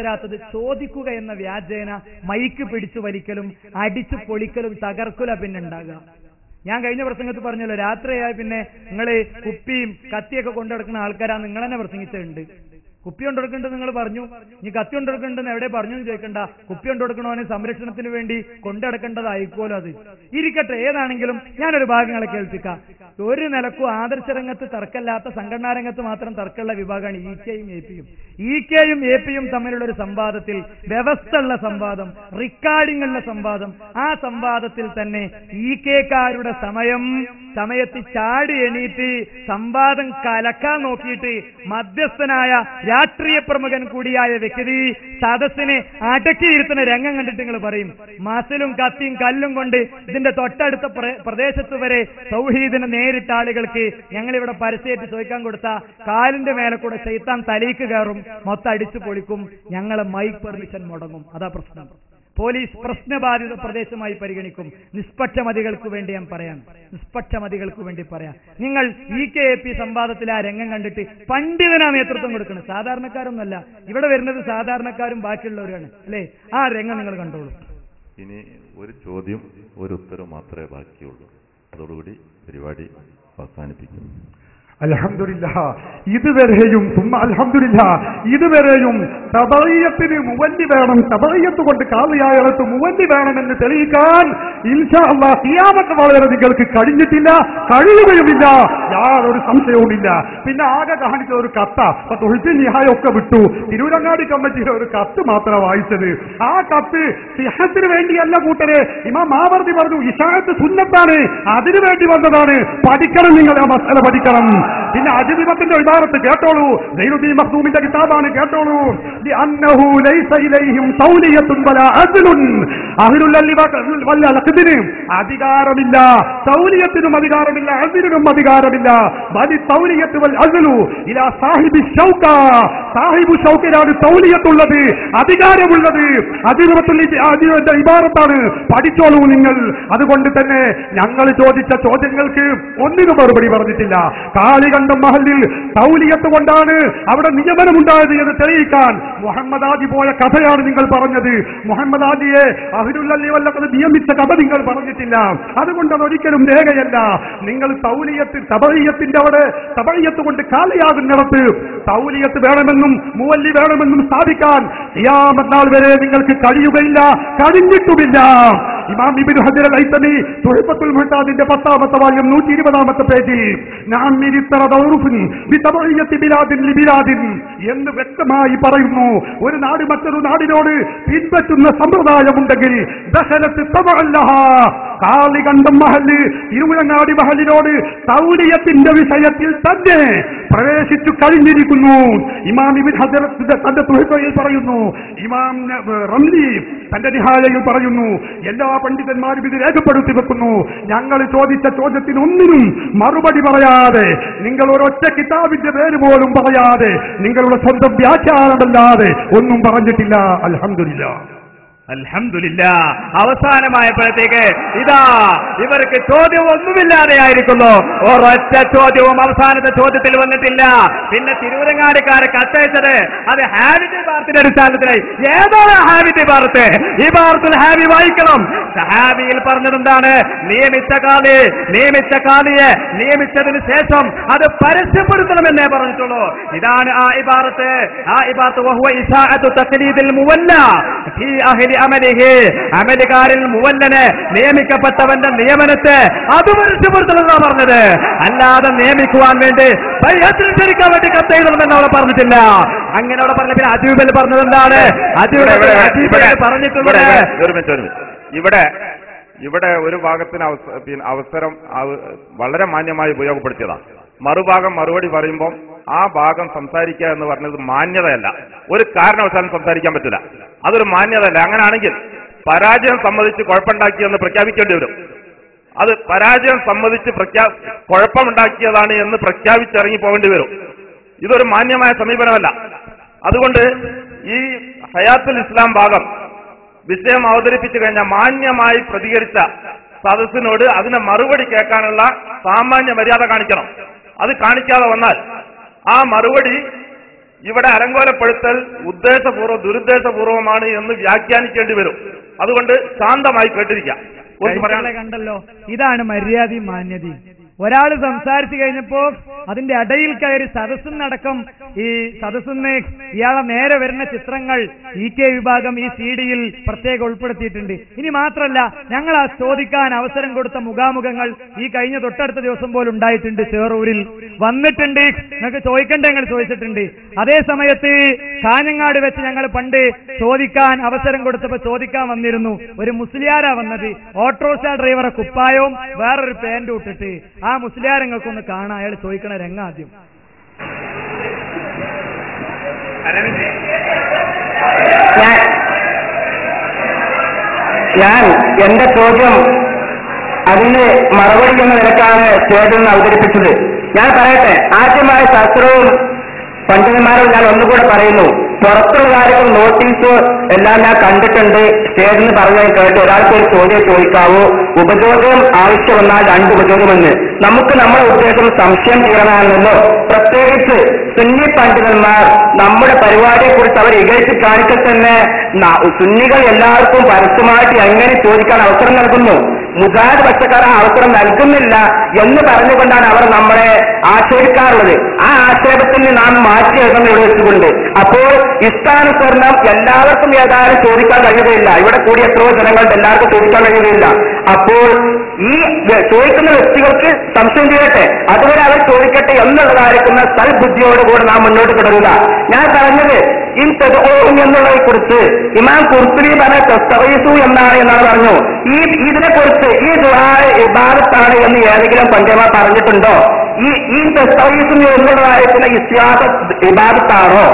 തരാത്തത് ചോദിക്കുക എന്ന വ്യാജേന മൈക്ക് പിടിച്ചു വലിക്കലും അടിച്ചു പൊളിക്കലും തകർക്കുല പിന്നെ ഉണ്ടാകുക. ഞാൻ കഴിഞ്ഞ പ്രസംഗത്തിൽ പറഞ്ഞല്ലോ, രാത്രിയായി പിന്നെ നിങ്ങള് കുപ്പിയും കത്തിയൊക്കെ കൊണ്ടെടുക്കുന്ന ആൾക്കാരാണ് നിങ്ങൾ തന്നെ പ്രസംഗിച്ചിട്ടുണ്ട്. കുപ്പി കൊണ്ടെടുക്കേണ്ടത് നിങ്ങൾ പറഞ്ഞു, ഇനി കത്തി കൊണ്ടെടുക്കേണ്ടെന്ന് എവിടെ പറഞ്ഞു ചോദിക്കണ്ട. കുപ്പി കൊണ്ടെടുക്കണോനെ സംരക്ഷണത്തിന് വേണ്ടി കൊണ്ടെടുക്കേണ്ടതായിക്കോലോ. അത് ഇരിക്കട്ടെ. ഏതാണെങ്കിലും ഞാനൊരു ഭാഗങ്ങളെ കേൾപ്പിക്കാം. ഒരു നിലക്കും ആദർശ രംഗത്ത് തർക്കമില്ലാത്ത, സംഘടനാ രംഗത്ത് മാത്രം തർക്കമുള്ള വിഭാഗമാണ് ഇകെയും എപിയും തമ്മിലുള്ള ഒരു സംവാദത്തിൽ, വ്യവസ്ഥയുള്ള സംവാദം, റെക്കോർഡിംഗ് ഉള്ള സംവാദം. ആ സംവാദത്തിൽ തന്നെ ഇകെക്കാരുടെ സമയത്ത് ചാടി എണീറ്റ് സംവാദം കലക്കാൻ നോക്കിയിട്ട് മധ്യസ്ഥനായ രാഷ്ട്രീയ പ്രമുഖൻ കൂടിയായ വ്യക്തി സദസ്സിനെ അടക്കിയിരുത്തുന്ന രംഗം കണ്ടിട്ട് നിങ്ങൾ പറയും, മസിലും കത്തിയും കല്ലും കൊണ്ട് ഇതിന്റെ തൊട്ടടുത്ത പ്രദേശത്ത് വരെ തൗഹീദിനെ നേരിട്ട ആളുകൾക്ക് ഞങ്ങളിവിടെ പരസ്യമായിട്ട് ചോദിക്കാൻ കൊടുത്ത കാലിന്റെ മേലെ കൂടെ ശൈത്താൻ തലയ്ക്ക് കയറും, മൊത്തം അടിച്ചു പൊളിക്കും, ഞങ്ങളെ മൈക്ക് പെർമിഷൻ മുടങ്ങും. അതാ പ്രശ്നം. പോലീസ് പ്രശ്നബാധിത പ്രദേശമായി പരിഗണിക്കും. നിഷ്പക്ഷമതികൾക്ക് വേണ്ടി ഞാൻ പറയാം, നിഷ്പക്ഷമതികൾക്ക് വേണ്ടി പറയാം. നിങ്ങൾ EKAP സംവാദത്തിൽ ആ രംഗം കണ്ടിട്ട് പണ്ഡിതനാ നേതൃത്വം കൊടുക്കണം, സാധാരണക്കാരൊന്നുമല്ല. ഇവിടെ വരുന്നത് സാധാരണക്കാരും ബാക്കിയുള്ളവരാണ് അല്ലേ? ആ രംഗം നിങ്ങൾ കണ്ടോളൂ. ഇനി ഒരു ചോദ്യം ഒരു ഉത്തരം മാത്രമേ ബാക്കിയുള്ളൂ. അതോടുകൂടി പരിപാടി അവസാനിപ്പിക്കുന്നു. അൽഹംദുലില്ലാഹ്, ഇതുവരെയും ഇതുവരെയും തബഈയത്തിന് മുവല്ലി വേണം, തബഈയത്ത് കൊണ്ട് കാളിയായത്ത് മുവല്ലി വേണമെന്ന് തെളിയിക്കാൻ ഇൻഷാ അല്ലാഹ് ഖിയാമത്ത് വളരെ നിങ്ങൾക്ക് കഴിഞ്ഞിട്ടില്ല, കഴിയുകയുമില്ല, യാതൊരു സംശയവുമില്ല. പിന്നെ ആകെ കാണിച്ച ഒരു കത്ത നിഹായൊക്കെ വിട്ടു, തിരൂരങ്ങാടി കമ്മിറ്റിയുടെ ഒരു കത്ത് മാത്രമാണ് വായിച്ചത്. ആ കത്ത് സിഹത്തിന് വേണ്ടിയല്ല കൂട്ടരെ. ഇമാം മാവർദി പറഞ്ഞു ഇശാഅത്ത് സുന്നത്താണ്, അതിനു വേണ്ടി വന്നതാണ്. പഠിക്കണം, നിങ്ങൾ ആ മസല പഠിക്കണം. പിന്നെ അജിബത്തിന്റെ ഇബാറത്ത് കേട്ടോളൂ, സൈനുദ്ദീൻ മഖ്ദൂമിന്റെ കിതാബാണ്, കേട്ടോളൂ. ലിഅന്നഹു ലൈസ ഇലൈഹിം തൗലിയത്തുൻ വലാ അദ്ലുൻ, അഹ്ലുൽ വൽ അഖ്ദിന് അധികാരമില്ല, തൗലിയത്തിനും അധികാരമില്ല, അദ്ലിനും അധികാരമില്ല. ബലി തൗലിയത്ത് വൽ അദ്ലു ഇലാ സാഹിബി ഷൗക, സാഹിബു ഷൗക്കിലാണ് തൗലിയത്തുള്ളത്, അധികാരമുള്ളത്. അതിന്റെ ഇബാറത്താണ്, പഠിച്ചോളൂ നിങ്ങൾ. അതുകൊണ്ട് തന്നെ ഞങ്ങൾ ചോദിച്ച ചോദ്യങ്ങൾക്ക് ഒന്നിനും മറുപടി പറഞ്ഞിട്ടില്ല. കാളികണ്ഠം മഹലിൽ തൗലിയത്ത് കൊണ്ടാണ് അവിടെ നിയമനമുണ്ടായത് എന്ന് തെളിയിക്കാൻ മുഹമ്മദ് ആദി പോയ കഥയാണ് നിങ്ങൾ പറഞ്ഞത്. മുഹമ്മദ് ആദിയെ അഹ്ലുൽ വല്ലഖദ് നിയമിച്ച കഥ നിങ്ങൾ പറഞ്ഞിട്ടില്ല. അതുകൊണ്ട് അതൊരിക്കലും രേഖയല്ല. നിങ്ങൾ തബഈയത്തിന്റെ അവിടെ തബഈയത്ത് കൊണ്ട് കാളിയാകുന്നിടത്ത് തൗലിയത്ത് വേണമെന്നും മുവല്ലി വേണമെന്നും സ്ഥാപിക്കാൻ ഖിയാമത്ത് നാൾ വരെ നിങ്ങൾക്ക് കഴിയുകയില്ല, കഴിഞ്ഞിട്ടുമില്ല. ഇമാം ഇബ്നു ഹജർ അൽ ഹൈതമി തുഹ്ഫത്തുൽ മുഹ്താദിന്റെ 10ാമത്തെ വാല്യം 120ാമത്തെ പേജിൽ എന്ന് വ്യക്തമായി പറയുന്നു. ഒരു നാട് മറ്റൊരു നാടിനോട് പിൻപറ്റുന്ന സമ്പ്രദായമുണ്ടെങ്കിൽ കാളികണ്ഠം മഹല് തിരുമുഴങ്ങാടി മഹലിനോട് തൗലിയത്തിന്റെ വിഷയത്തിൽ തന്നെ പ്രവേശിച്ചു കഴിഞ്ഞിരിക്കുന്നു. ഇമാം ഇബ്നു ഹജർ തന്റെ തുഹ്ഫയിൽ പറയുന്നു, ഇമാം റംലി തന്റെ നിഹായയിൽ പറയുന്നു, എല്ലാ പണ്ഡിതന്മാരും ഇത് രേഖപ്പെടുത്തി വെക്കുന്നു. ഞങ്ങൾ ചോദിച്ച ചോദ്യത്തിന് ഒന്നിനും മറുപടി പറയാതെ, നിങ്ങൾ ഒരൊറ്റ കിതാബിന്റെ പേര് പോലും പറയാതെ, നിങ്ങളുടെ സ്വന്തം വ്യാഖ്യാനമല്ലാതെ ഒന്നും പറഞ്ഞിട്ടില്ല. അൽഹംദുലില്ലാഹ്. അൽഹംദുലില്ലാഹ്. അവസാനമായപ്പോഴത്തേക്ക് ഇതാ ഇവർക്ക് ചോദ്യം ഒന്നുമില്ലാതെയായിരിക്കുന്നു. ഒരൊറ്റ ചോദ്യവും അവസാനത്തെ ചോദ്യത്തിൽ വന്നിട്ടില്ല. പിന്നെ തിരൂരങ്ങാടിക്കാരെ കത്തയച്ചത് അത് ഹാബിറ്റ് ബാർത്തിന്റെ അടിസ്ഥാനത്തിലായി. ഏതാണ് ഹാബിറ്റ് ബാർത്ത്? ഈ ബാർത്തിൽ ഹാബി വായിക്കണം. ഹാബിയിൽ പറഞ്ഞതെന്താണ്? നിയമിച്ച കാളിയെ നിയമിച്ചതിന് ശേഷം അത് പരസ്യപ്പെടുത്തണമെന്നേ പറഞ്ഞിട്ടുള്ളൂ. ഇതാണ് ആ ഇബാറത്ത്. വഹുവ ഇസാഅത്തു തഖ്ലീദിൽ മുവല്ല ഫീ അഹ്ലി അമലുകാരിൽ മുവല്ലനെ നിയമിക്കപ്പെട്ടവന്റെ നിയമനത്തെ അത് പരസ്യപ്പെടുത്തണമെന്നാണ് പറഞ്ഞത്. അല്ലാതെ നിയമിക്കുവാൻ വേണ്ടി പരിഹരിക്കാൻ വേണ്ടി കത്തെഴുതണമെന്ന് അവിടെ പറഞ്ഞിട്ടില്ല. അങ്ങനെ അവിടെ പറഞ്ഞ പിന്നെ അജീബിൽ പറഞ്ഞത് എന്താണ്? പറഞ്ഞിട്ടുള്ളത് ഇവിടെ ഒരു ഭാഗത്തിന് അവസരം വളരെ മാന്യമായി ഉപയോഗപ്പെടുത്തിയതാണ്. മറുഭാഗം മറുപടി പറയുമ്പോൾ ആ ഭാഗം സംസാരിക്കുക എന്ന് പറഞ്ഞത് മാന്യതയല്ല. ഒരു കാരണവശാലും സംസാരിക്കാൻ പറ്റില്ല. അതൊരു മാന്യതയല്ല. അങ്ങനെയാണെങ്കിൽ പരാജയം സമ്മതിച്ച് കുഴപ്പമുണ്ടാക്കിയെന്ന് പ്രഖ്യാപിക്കേണ്ടി വരും. അത് പരാജയം സമ്മതിച്ച് കുഴപ്പമുണ്ടാക്കിയതാണ് എന്ന് പ്രഖ്യാപിച്ചിറങ്ങി പോകേണ്ടി വരും. ഇതൊരു മാന്യമായ സമീപനമല്ല. അതുകൊണ്ട് ഈ ഹയാത്തുൽ ഇസ്ലാം ഭാഗം വിഷയം അവതരിപ്പിച്ചു കഴിഞ്ഞാൽ മാന്യമായി പ്രതികരിച്ച സദസ്സിനോട് അതിനെ മറുപടി കേൾക്കാനുള്ള സാമാന്യ മര്യാദ കാണിക്കണം. അത് കാണിക്കാതെ വന്നാൽ ആ മറുപടി ഇവിടെ അലങ്കോലപ്പെടുത്തൽ ദുരുദ്ദേശപൂർവമാണ് എന്ന് വ്യാഖ്യാനിക്കേണ്ടി വരും. അതുകൊണ്ട് ശാന്തമായി കേട്ടിരിക്കാം. കണ്ടല്ലോ, ഇതാണ് മര്യാദയും മാന്യതയും. ഒരാൾ സംസാരിച്ചു കഴിഞ്ഞപ്പോ അതിന്റെ ഇടയിൽ കയറി സദസ്സിനടക്കം ഈ സദസ്സിന് ഇയാളെ നേരെ വരുന്ന ചിത്രങ്ങൾ EK വിഭാഗം ഈ CD-യിൽ പ്രത്യേകം ഉൾപ്പെടുത്തിയിട്ടുണ്ട്. ഇനി മാത്രമല്ല, ഞങ്ങൾ ആ ചോദിക്കാൻ അവസരം കൊടുത്ത മുഖാമുഖങ്ങൾ ഈ കഴിഞ്ഞ തൊട്ടടുത്ത ദിവസം പോലും ഉണ്ടായിട്ടുണ്ട്. ചേറൂരിൽ വന്നിട്ടുണ്ട്. നിങ്ങൾക്ക് ചോദിക്കണ്ടേ? ഞങ്ങൾ ചോദിച്ചിട്ടുണ്ട്. അതേ സമയത്ത് കാഞ്ഞങ്ങാട് വെച്ച് ഞങ്ങൾ പണ്ട് ചോദിക്കാൻ അവസരം കൊടുത്തപ്പോൾ ചോദിക്കാൻ വന്നിരുന്നു. ഒരു മുസ്ലിയാരാ വന്നത്. ഓട്ടോറിക്ഷ ഡ്രൈവറെ കുപ്പായവും വേറൊരു പാന്റും ഇട്ടിട്ട്. ആ മുസ്ലിയാരങ്ങൾക്കൊന്ന് കാണാം. അയാൾ ചോദിക്കണ രംഗാദ്യം. ഞാൻ എന്റെ ചോദ്യം അതിന് മറുപടി എന്ന നിലക്കാണ് ചോദ്യം അവതരിപ്പിച്ചത്. ഞാൻ പറയട്ടെ, ആദ്യമായ ശാസ്ത്രവും പണ്ഡിതന്മാരും ഞാൻ ഒന്നുകൂടെ പറയുന്നു. പുറത്തുള്ള കാര്യങ്ങൾ നോട്ടീസ് എല്ലാം ഞാൻ കണ്ടിട്ടുണ്ട്. സ്റ്റേജിന് പറഞ്ഞാൽ കേട്ട് ഒരാൾക്ക് ഒരു ചോദ്യം ചോദിക്കാവൂ, ഉപചോദ്യം ആവശ്യം വന്നാൽ 2 ഉപചോദ്യമെന്ന്. നമുക്ക് നമ്മുടെ ഉദ്ദേശം സംശയം തീരണമാണല്ലോ. പ്രത്യേകിച്ച് സുന്നി പണ്ഡിതന്മാർ നമ്മുടെ പരിപാടിയെക്കുറിച്ച് അവർ ഇകഴ്ത്തി കാണിച്ചാൽ തന്നെ സുന്നികൾ എല്ലാവർക്കും പരസ്യമായിട്ട് എങ്ങനെ ചോദിക്കാൻ അവസരം നൽകുന്നു, മുജാഹിദ് പക്ഷക്കാർ ആ അവസരം നൽകുന്നില്ല എന്ന് പറഞ്ഞുകൊണ്ടാണ് അവർ നമ്മളെ ആക്ഷേപിക്കാറുള്ളത്. ആ ആക്ഷേപത്തിന് നാം മാറ്റി എഴുതുന്ന ഇവിടെ വെച്ചുകൊണ്ട് അപ്പോൾ ഇഷ്ടാനുസരണം എല്ലാവർക്കും ഏതായാലും ചോദിക്കാൻ കഴിയുകയില്ല. ഇവിടെ കൂടി എത്രയോ ജനങ്ങളുടെ എല്ലാവർക്കും ചോദിക്കാൻ കഴിയുകയില്ല. അപ്പോൾ ഈ ചോദിക്കുന്ന വ്യക്തികൾക്ക് സംശയം തീരട്ടെ, അതുവരെ അവർ ചോദിക്കട്ടെ എന്നുള്ളതായിരിക്കുന്ന സൽബുദ്ധിയോടുകൂടെ നാം മുന്നോട്ട് തുടരുക. ഞാൻ പറഞ്ഞത് ഈ തെദോം എന്നുള്ളതിനെ കുറിച്ച് ഇമാം ഖുർത്തുബി പറഞ്ഞ തസ്തഗീസു എന്നാണ് പറഞ്ഞു. ഇതിനെക്കുറിച്ച് ഈ ദുആ ഇബാദത്താണ് എന്ന് ഏതെങ്കിലും പണ്ഡിതന്മാർ പറഞ്ഞിട്ടുണ്ടോ? ഈ തസ്തഗീസു എന്നുള്ളതായിരിക്കുന്ന ഇസ്തിഗാസ ഇബാദത്താണോ?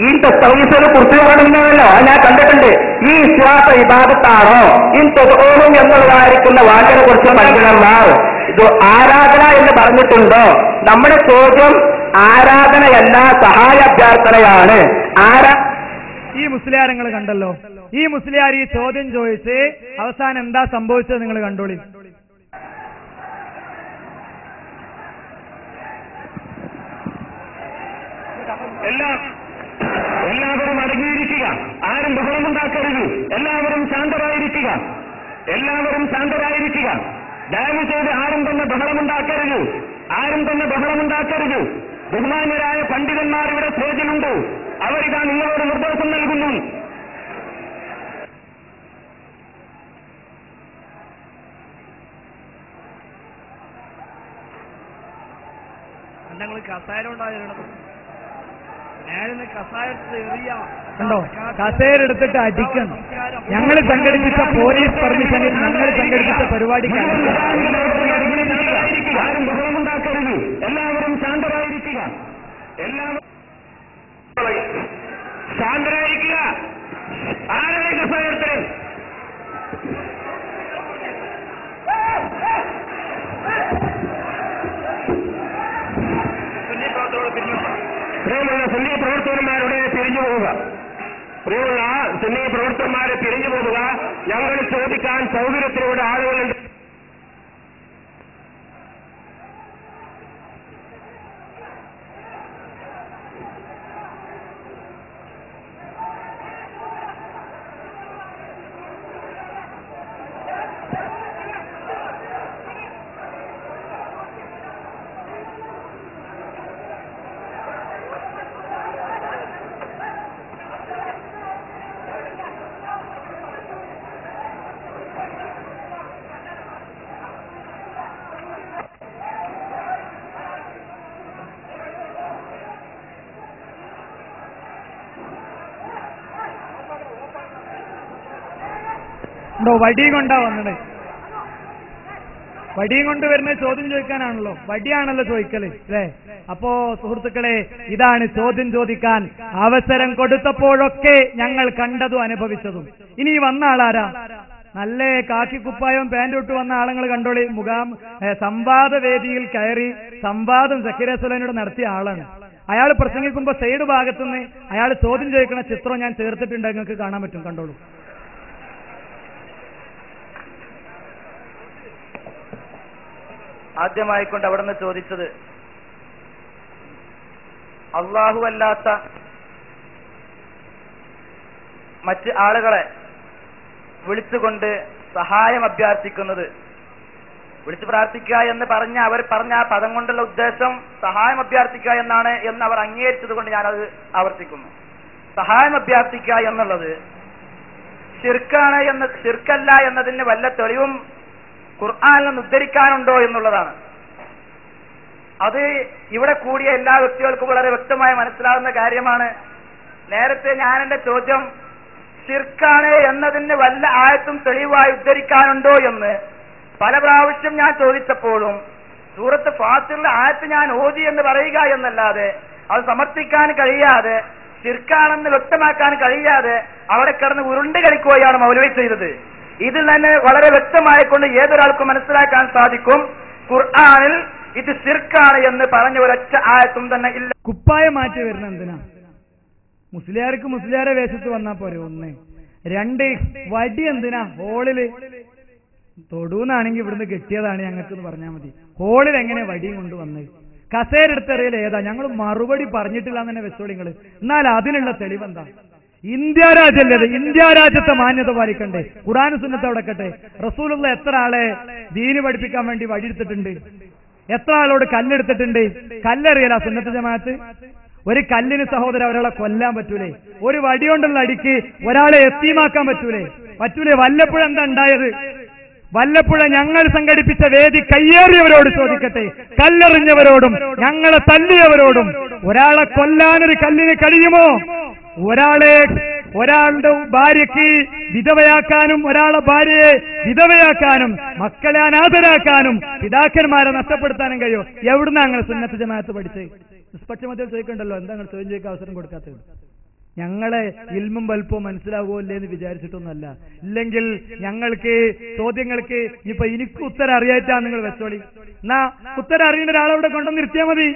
ഈ തസ്തഗീസിനെ കുറിച്ച് പറഞ്ഞിട്ടുണ്ടല്ലോ, അത് ഞാൻ കണ്ടിട്ടുണ്ട്. ഈ ഇസ്തിഗാസ ഇബാദത്താണോ? ഈ തെദോം എന്നുള്ളതായിരിക്കുന്ന വാക്കിനെ കുറിച്ച് പണ്ഡിതന്മാർ ഇത് ആരാധന എന്ന് പറഞ്ഞിട്ടുണ്ടോ? നമ്മുടെ ചോദ്യം ആരാധനയല്ല, സഹായ അഭ്യർത്ഥനയാണ്. ഈ മുസ്ലിയാരങ്ങൾ കണ്ടല്ലോ, ഈ മുസ്ലിയാർ ഈ ചോദ്യം ചോദിച്ച് അവസാനം എന്താ സംഭവിച്ചത് നിങ്ങൾ കണ്ടോളി. എല്ലാവരും അടങ്ങിയിരിക്കുക, ആരും ബഹളമുണ്ടാക്കരുത്, എല്ലാവരും ശാന്തരായിരിക്കുക, എല്ലാവരും ശാന്തരായിരിക്കുക. ദയവ് ചെയ്ത് ആരും തന്നെ ബഹളമുണ്ടാക്കരുത്, ആരും തന്നെ ബഹളമുണ്ടാക്കരുത്. ബഹുമാന്യരായ പണ്ഡിതന്മാർ ഇവിടെ സ്റ്റേജിലുണ്ട്, അവരിതാ നിങ്ങളോട് നിർദ്ദേശം നൽകുന്നു. കണ്ടോ, കസേരെടുത്തിട്ട് അടിക്കണം. ഞങ്ങൾ സംഘടിപ്പിച്ച പോലീസ് പെർമിഷനിൽ ഞങ്ങൾ സംഘടിപ്പിച്ച പരിപാടിക്ക് ആരും ബഹളമുണ്ടാക്കരുത്, എല്ലാവരും ശാന്തരായിരിക്കുക, എല്ലാവരും ശാന്തരായിരിക്കുക. ആരാണ് കസേരത്തിൽ? പ്രിയമുള്ള സുന്നി പ്രവർത്തകന്മാരുടെ പിരിഞ്ഞു പോവുക, പ്രിയമുള്ള സുന്നി പ്രവർത്തകന്മാരെ പിരിഞ്ഞു പോവുക. ഞങ്ങൾ ചോദിക്കാൻ സൗകര്യത്തിലൂടെ ആളുകളുണ്ട്. വടിയും കൊണ്ടാ വന്നത്. വടിയും കൊണ്ട് വരുന്നത് ചോദ്യം ചോദിക്കാനാണല്ലോ, വടിയാണല്ലോ ചോദിക്കല് അല്ലേ? അപ്പോ സുഹൃത്തുക്കളെ, ഇതാണ് ചോദ്യം ചോദിക്കാൻ അവസരം കൊടുത്തപ്പോഴൊക്കെ ഞങ്ങൾ കണ്ടതും അനുഭവിച്ചതും. ഇനി വന്ന ആളാരാ? നല്ല കാക്കിക്കുപ്പായവും പാൻറ് ഇട്ട് വന്ന ആളുകൾ കണ്ടോളി. സംവാദ വേദിയിൽ കയറി സംവാദം സക്കീറിയ സുലൈനോട് നടത്തിയ ആളാണ്. അയാൾ പ്രസംഗിക്കുമ്പോ സൈഡ് ഭാഗത്തുനിന്ന് അയാൾ ചോദ്യം ചോദിക്കുന്ന ചിത്രം ഞാൻ ചേർത്തിട്ടുണ്ട്, നിങ്ങൾക്ക് കാണാൻ പറ്റും, കണ്ടോളൂ. ആദ്യമായിക്കൊണ്ട് അവിടുന്ന് ചോദിച്ചത്, അള്ളാഹു അല്ലാത്ത മറ്റ് ആളുകളെ വിളിച്ചുകൊണ്ട് സഹായം അഭ്യർത്ഥിക്കുന്നത്, വിളിച്ചു പ്രാർത്ഥിക്കുക എന്ന് അവർ പറഞ്ഞ ആ പദം കൊണ്ടുള്ള ഉദ്ദേശം സഹായം അഭ്യർത്ഥിക്കുക എന്നാണ് എന്ന് അവർ അംഗീകരിച്ചത് കൊണ്ട് ഞാനത് ആവർത്തിക്കുന്നു. സഹായം അഭ്യർത്ഥിക്കുക എന്നുള്ളത് ശിർക്കല്ല എന്നതിന് വല്ല തെളിവും ഖുർആനിൽ നിന്ന് ഉദ്ധരിക്കാനുണ്ടോ എന്നുള്ളതാണ്. അത് ഇവിടെ കൂടിയ എല്ലാ വ്യക്തികൾക്കും വളരെ വ്യക്തമായി മനസ്സിലാവുന്ന കാര്യമാണ്. നേരത്തെ ഞാൻ എന്റെ ചോദ്യം ശിർക്കാണ് എന്നതിന് വല്ല ആയത്തും തെളിവായി ഉദ്ധരിക്കാനുണ്ടോ എന്ന് പല പ്രാവശ്യം ഞാൻ ചോദിച്ചപ്പോഴും സൂറത്ത് ഫാത്തിറിലെ ആയത്ത് ഞാൻ ഓതി എന്ന് പറയുക എന്നല്ലാതെ അത് സമർത്ഥിക്കാൻ കഴിയാതെ, ശിർക്കാണെന്ന് വ്യക്തമാക്കാൻ കഴിയാതെ അവിടെ കിടന്ന് ഉരുണ്ട് കളിക്കുകയാണ് മൗലവി ചെയ്തത്. ഇതിൽ തന്നെ വളരെ വ്യക്തമായിക്കൊണ്ട് ഏതൊരാൾക്കും മനസ്സിലാക്കാൻ സാധിക്കും, ഖുർആനിൽ ഇത് ശിർക്കാണ് എന്ന് പറഞ്ഞ ഒരൊറ്റ ആയത്തും തന്നെ ഇല്ല. കുപ്പായം മാറ്റി വരുന്ന എന്തിനാ? മുസ്ലിയാർക്ക് മുസ്ലിയാരെ വേഷത്ത് വന്നാ പോരെ. ഒന്ന്. രണ്ട്, വടി എന്തിനാ ഹോളില്? തൊടൂന്നാണെങ്കിൽ ഇവിടുന്ന് കെട്ടിയതാണ് ഞങ്ങൾക്ക് എന്ന് പറഞ്ഞാൽ മതി. ഹോളിൽ എങ്ങനെ വടിയും കൊണ്ട് വന്നത്? കസേരെടുത്തറിയൽ ഏതാ? ഞങ്ങൾ മറുപടി പറഞ്ഞിട്ടില്ല എന്ന് തന്നെ വെച്ചോളിങ്ങള്. എന്നാൽ അതിനുള്ള തെളിവെന്താ? ഇന്ത്യ രാജ്യമല്ലേ, ഇന്ത്യ രാജ്യത്തെ മാന്യത പാലിക്കണ്ടേ? ഖുർആൻ സുന്നത്ത് അവിടെക്കട്ടെ. റസൂലുള്ള എത്ര ആളെ ദീന് പഠിപ്പിക്കാൻ വേണ്ടി വഴിയെടുത്തിട്ടുണ്ട്? എത്ര ആളോട് കല്ലെടുത്തിട്ടുണ്ട്? കല്ലെറിയല സുന്നത്ത് ജമാഅത്ത്. ഒരു കല്ലിന് സഹോദരൻ ഒരാളെ കൊല്ലാൻ പറ്റൂലേ? ഒരു വടികൊണ്ടുള്ള അടിക്ക് ഒരാളെ എത്തീമാക്കാൻ പറ്റൂലേ? വല്ലപ്പുഴ എന്താ ഉണ്ടായത്? വല്ലപ്പുഴ ഞങ്ങൾ സംഘടിപ്പിച്ച വേദി കയ്യേറിയവരോട് ചോദിക്കട്ടെ, കല്ലെറിഞ്ഞവരോടും ഞങ്ങളെ തല്ലിയവരോടും ഒരാളെ കൊല്ലാനൊരു കല്ലിന് കഴിയുമോ? ഒരാളുടെ ഭാര്യയ്ക്ക് വിധവയാക്കാനും ഒരാളെ ഭാര്യയെ വിധവയാക്കാനും മക്കളെ അനാഥരാക്കാനും പിതാക്കന്മാരെ നഷ്ടപ്പെടുത്താനും കഴിയോ? എവിടുന്നാ ഞങ്ങൾ സുന്നത്ത് ജമാഅത്ത് പഠിച്ചേ? നിഷ്പക്ഷമത്തിൽ ചോദിക്കണ്ടല്ലോ, എന്താ നിങ്ങൾ ചോദ്യം ചോദിക്കാൻ അവസരം കൊടുക്കാത്തത്? ഞങ്ങളെ ഇൽമും വൽപ്പവും മനസ്സിലാവുമല്ലേ എന്ന് വിചാരിച്ചിട്ടൊന്നുമല്ല. ഇല്ലെങ്കിൽ ഞങ്ങൾക്ക് ചോദ്യങ്ങൾക്ക് ഇപ്പൊ എനിക്ക് ഉത്തരം അറിയായിട്ടാണ് നിങ്ങൾ വെച്ചോളി. എന്നാ ഉത്തരം അറിയുന്ന ഒരാളവിടെ കൊണ്ടുവന്ന് നിർത്തിയാൽ മതി.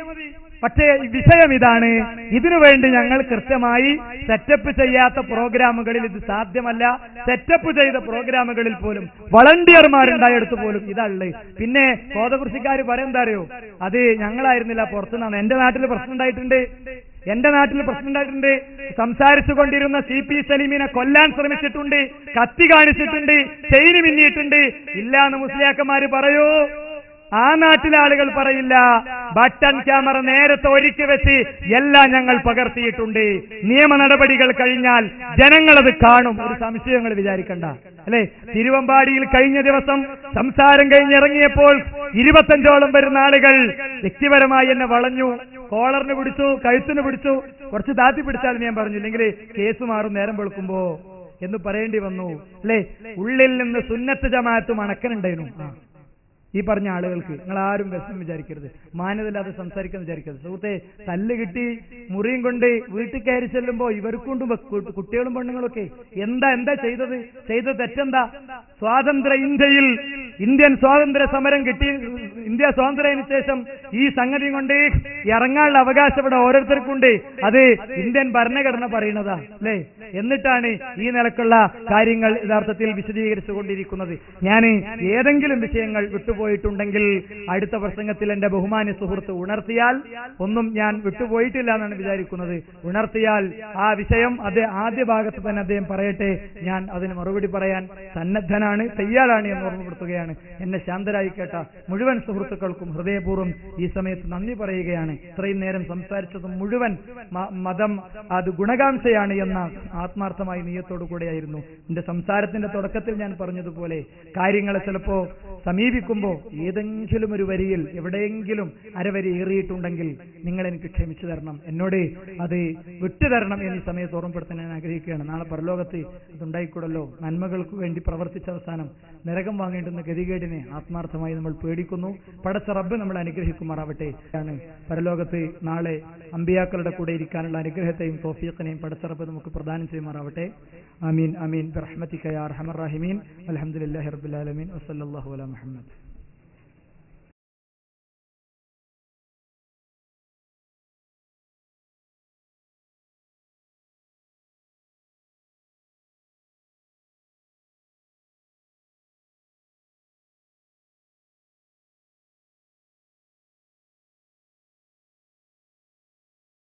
പക്ഷേ വിഷയം ഇതാണ്, ഇതിനുവേണ്ടി ഞങ്ങൾ കൃത്യമായി സെറ്റപ്പ് ചെയ്യാത്ത പ്രോഗ്രാമുകളിൽ ഇത് സാധ്യമല്ല. സെറ്റപ്പ് ചെയ്ത പ്രോഗ്രാമുകളിൽ പോലും വളണ്ടിയർമാരുണ്ടായെടുത്ത് പോലും ഇതള്ളു. പിന്നെ കോതകൃഷിക്കാർ പറയുന്നത് അറിയോ? അത് ഞങ്ങളായിരുന്നില്ല, പുറത്തുനിന്നാണ്. എന്റെ നാട്ടിൽ പ്രശ്നം ഉണ്ടായിട്ടുണ്ട്. സംസാരിച്ചു കൊണ്ടിരുന്ന CP സലീമിനെ കൊല്ലാൻ ശ്രമിച്ചിട്ടുണ്ട്, കത്തി കാണിച്ചിട്ടുണ്ട്, ചെയിന് മിന്നിയിട്ടുണ്ട്. ഇല്ലാന്ന് മുസ്ലിയാക്കന്മാര് പറയൂ. ആ നാട്ടിലെ ആളുകൾ പറയില്ല. ബട്ടൺ ക്യാമറ നേരത്തെ ഒരുക്കി വെച്ച് എല്ലാം ഞങ്ങൾ പകർത്തിയിട്ടുണ്ട്. നിയമ നടപടികൾ കഴിഞ്ഞാൽ ജനങ്ങളത് കാണും. ഒരു സംശയങ്ങൾ വിചാരിക്കണ്ട അല്ലെ? തിരുവമ്പാടിയിൽ കഴിഞ്ഞ ദിവസം സംസാരം കഴിഞ്ഞിറങ്ങിയപ്പോൾ 25ഓളം വരുന്ന ആളുകൾ വ്യക്തിപരമായി എന്നെ വളഞ്ഞു, കോളറിന് പിടിച്ചു, കഴുത്തിന് പിടിച്ചു. കുറച്ച് താത്തി പിടിച്ചാൽ ഞാൻ പറഞ്ഞു, ഇല്ലെങ്കിൽ കേസ് മാറും നേരം വെളുക്കുമ്പോ എന്ന് പറയേണ്ടി വന്നു അല്ലെ? ഉള്ളിൽ നിന്ന് സുന്നത്ത് ജമാഅത്ത് മണക്കനുണ്ടായിരുന്നു. ഈ പറഞ്ഞ ആളുകൾക്ക് നിങ്ങൾ ആരും വിഷമം വിചാരിക്കരുത്, മാന്യതയില്ലാതെ സംസാരിക്കാൻ വിചാരിക്കരുത്. സുഹൃത്തെ, തല്ല് കിട്ടി മുറിയും കൊണ്ട് വീട്ടിൽ കയറി ചെല്ലുമ്പോ ഇവർക്കൊണ്ടും കുട്ടികളും പെണ്ണുങ്ങളൊക്കെ എന്താ ചെയ്തത് തെറ്റെന്താ? ഇന്ത്യയിൽ ഇന്ത്യൻ സ്വാതന്ത്ര്യ സമരം കിട്ടി, ഇന്ത്യ സ്വാതന്ത്ര്യത്തിന് ശേഷം ഈ സംഗതി കൊണ്ട് ഇറങ്ങാനുള്ള അവകാശം ഇവിടെ ഓരോരുത്തർക്കുണ്ട്. അത് ഇന്ത്യൻ ഭരണഘടന പറയുന്നതാ അല്ലേ? എന്നിട്ടാണ് ഈ നിലക്കുള്ള കാര്യങ്ങൾ യഥാർത്ഥത്തിൽ വിശദീകരിച്ചു കൊണ്ടിരിക്കുന്നത്. ഞാൻ ഏതെങ്കിലും വിഷയങ്ങൾ വിട്ടുപോയിട്ടുണ്ടെങ്കിൽ അടുത്ത പ്രസംഗത്തിൽ എന്റെ ബഹുമാന്യ സുഹൃത്ത് ഉണർത്തിയാൽ, ഒന്നും ഞാൻ വിട്ടുപോയിട്ടില്ല എന്നാണ് വിചാരിക്കുന്നത്, ഉണർത്തിയാൽ ആ വിഷയം അത് ആദ്യ ഭാഗത്ത് തന്നെ അദ്ദേഹം പറയട്ടെ. ഞാൻ അതിന് മറുപടി പറയാൻ സന്നദ്ധനാണ്, തയ്യാറാണ് എന്ന് ഓർമ്മപ്പെടുത്തുകയാണ്. എന്നെ ശാന്തരായി കേട്ട മുഴുവൻ സുഹൃത്തുക്കൾക്കും ഹൃദയപൂർവ്വം ഈ സമയത്ത് നന്ദി പറയുകയാണ്. ഇത്രയും നേരം സംസാരിച്ചത് മുഴുവൻ മതം അത് ഗുണകാംക്ഷയാണ് എന്ന ആത്മാർത്ഥമായ നിയത്തോടു കൂടെയായിരുന്നു. എന്റെ സംസാരത്തിന്റെ തുടക്കത്തിൽ ഞാൻ പറഞ്ഞതുപോലെ കാര്യങ്ങളെ ചിലപ്പോ സമീപിക്കുമ്പോൾ ഏതെങ്കിലും ഒരു വരിയിൽ എവിടെയെങ്കിലും അരവരി ഏറിയിട്ടുണ്ടെങ്കിൽ നിങ്ങൾ എനിക്ക് ക്ഷമിച്ചു തരണം, എന്നോട് അത് വിട്ടുതരണം എന്നീ സമയത്ത് ഓർമ്മപ്പെടുത്താൻ ഞാൻ ആഗ്രഹിക്കുകയാണ്. നാളെ പരലോകത്ത് അതുണ്ടായിക്കൂടല്ലോ. നന്മകൾക്ക് വേണ്ടി പ്രവർത്തിച്ച അവസാനം നരകം വാങ്ങേണ്ടുന്ന ഗതികേടിനെ ആത്മാർത്ഥമായി നമ്മൾ പേടിക്കുന്നു. പടച്ച റബ്ബ് നമ്മളെ അനുഗ്രഹിക്കുമാറാവട്ടെ. പരലോകത്ത് നാളെ അമ്പിയാക്കളുടെ കൂടെ ഇരിക്കാനുള്ള അനുഗ്രഹത്തെയും തൗഫീഖിനെയും പടച്ച റബ്ബ് നമുക്ക് പ്രദാനം ചെയ്യുമാറാവട്ടെ. ആമീൻ ആമീൻ ബിറഹ്മതിക യാ അർഹമർ റഹീമീൻ. അൽഹംദുലില്ലാഹി റബ്ബിൽ ആലമീൻ വസല്ലല്ലാഹു അലാ മുഹമ്മദ്.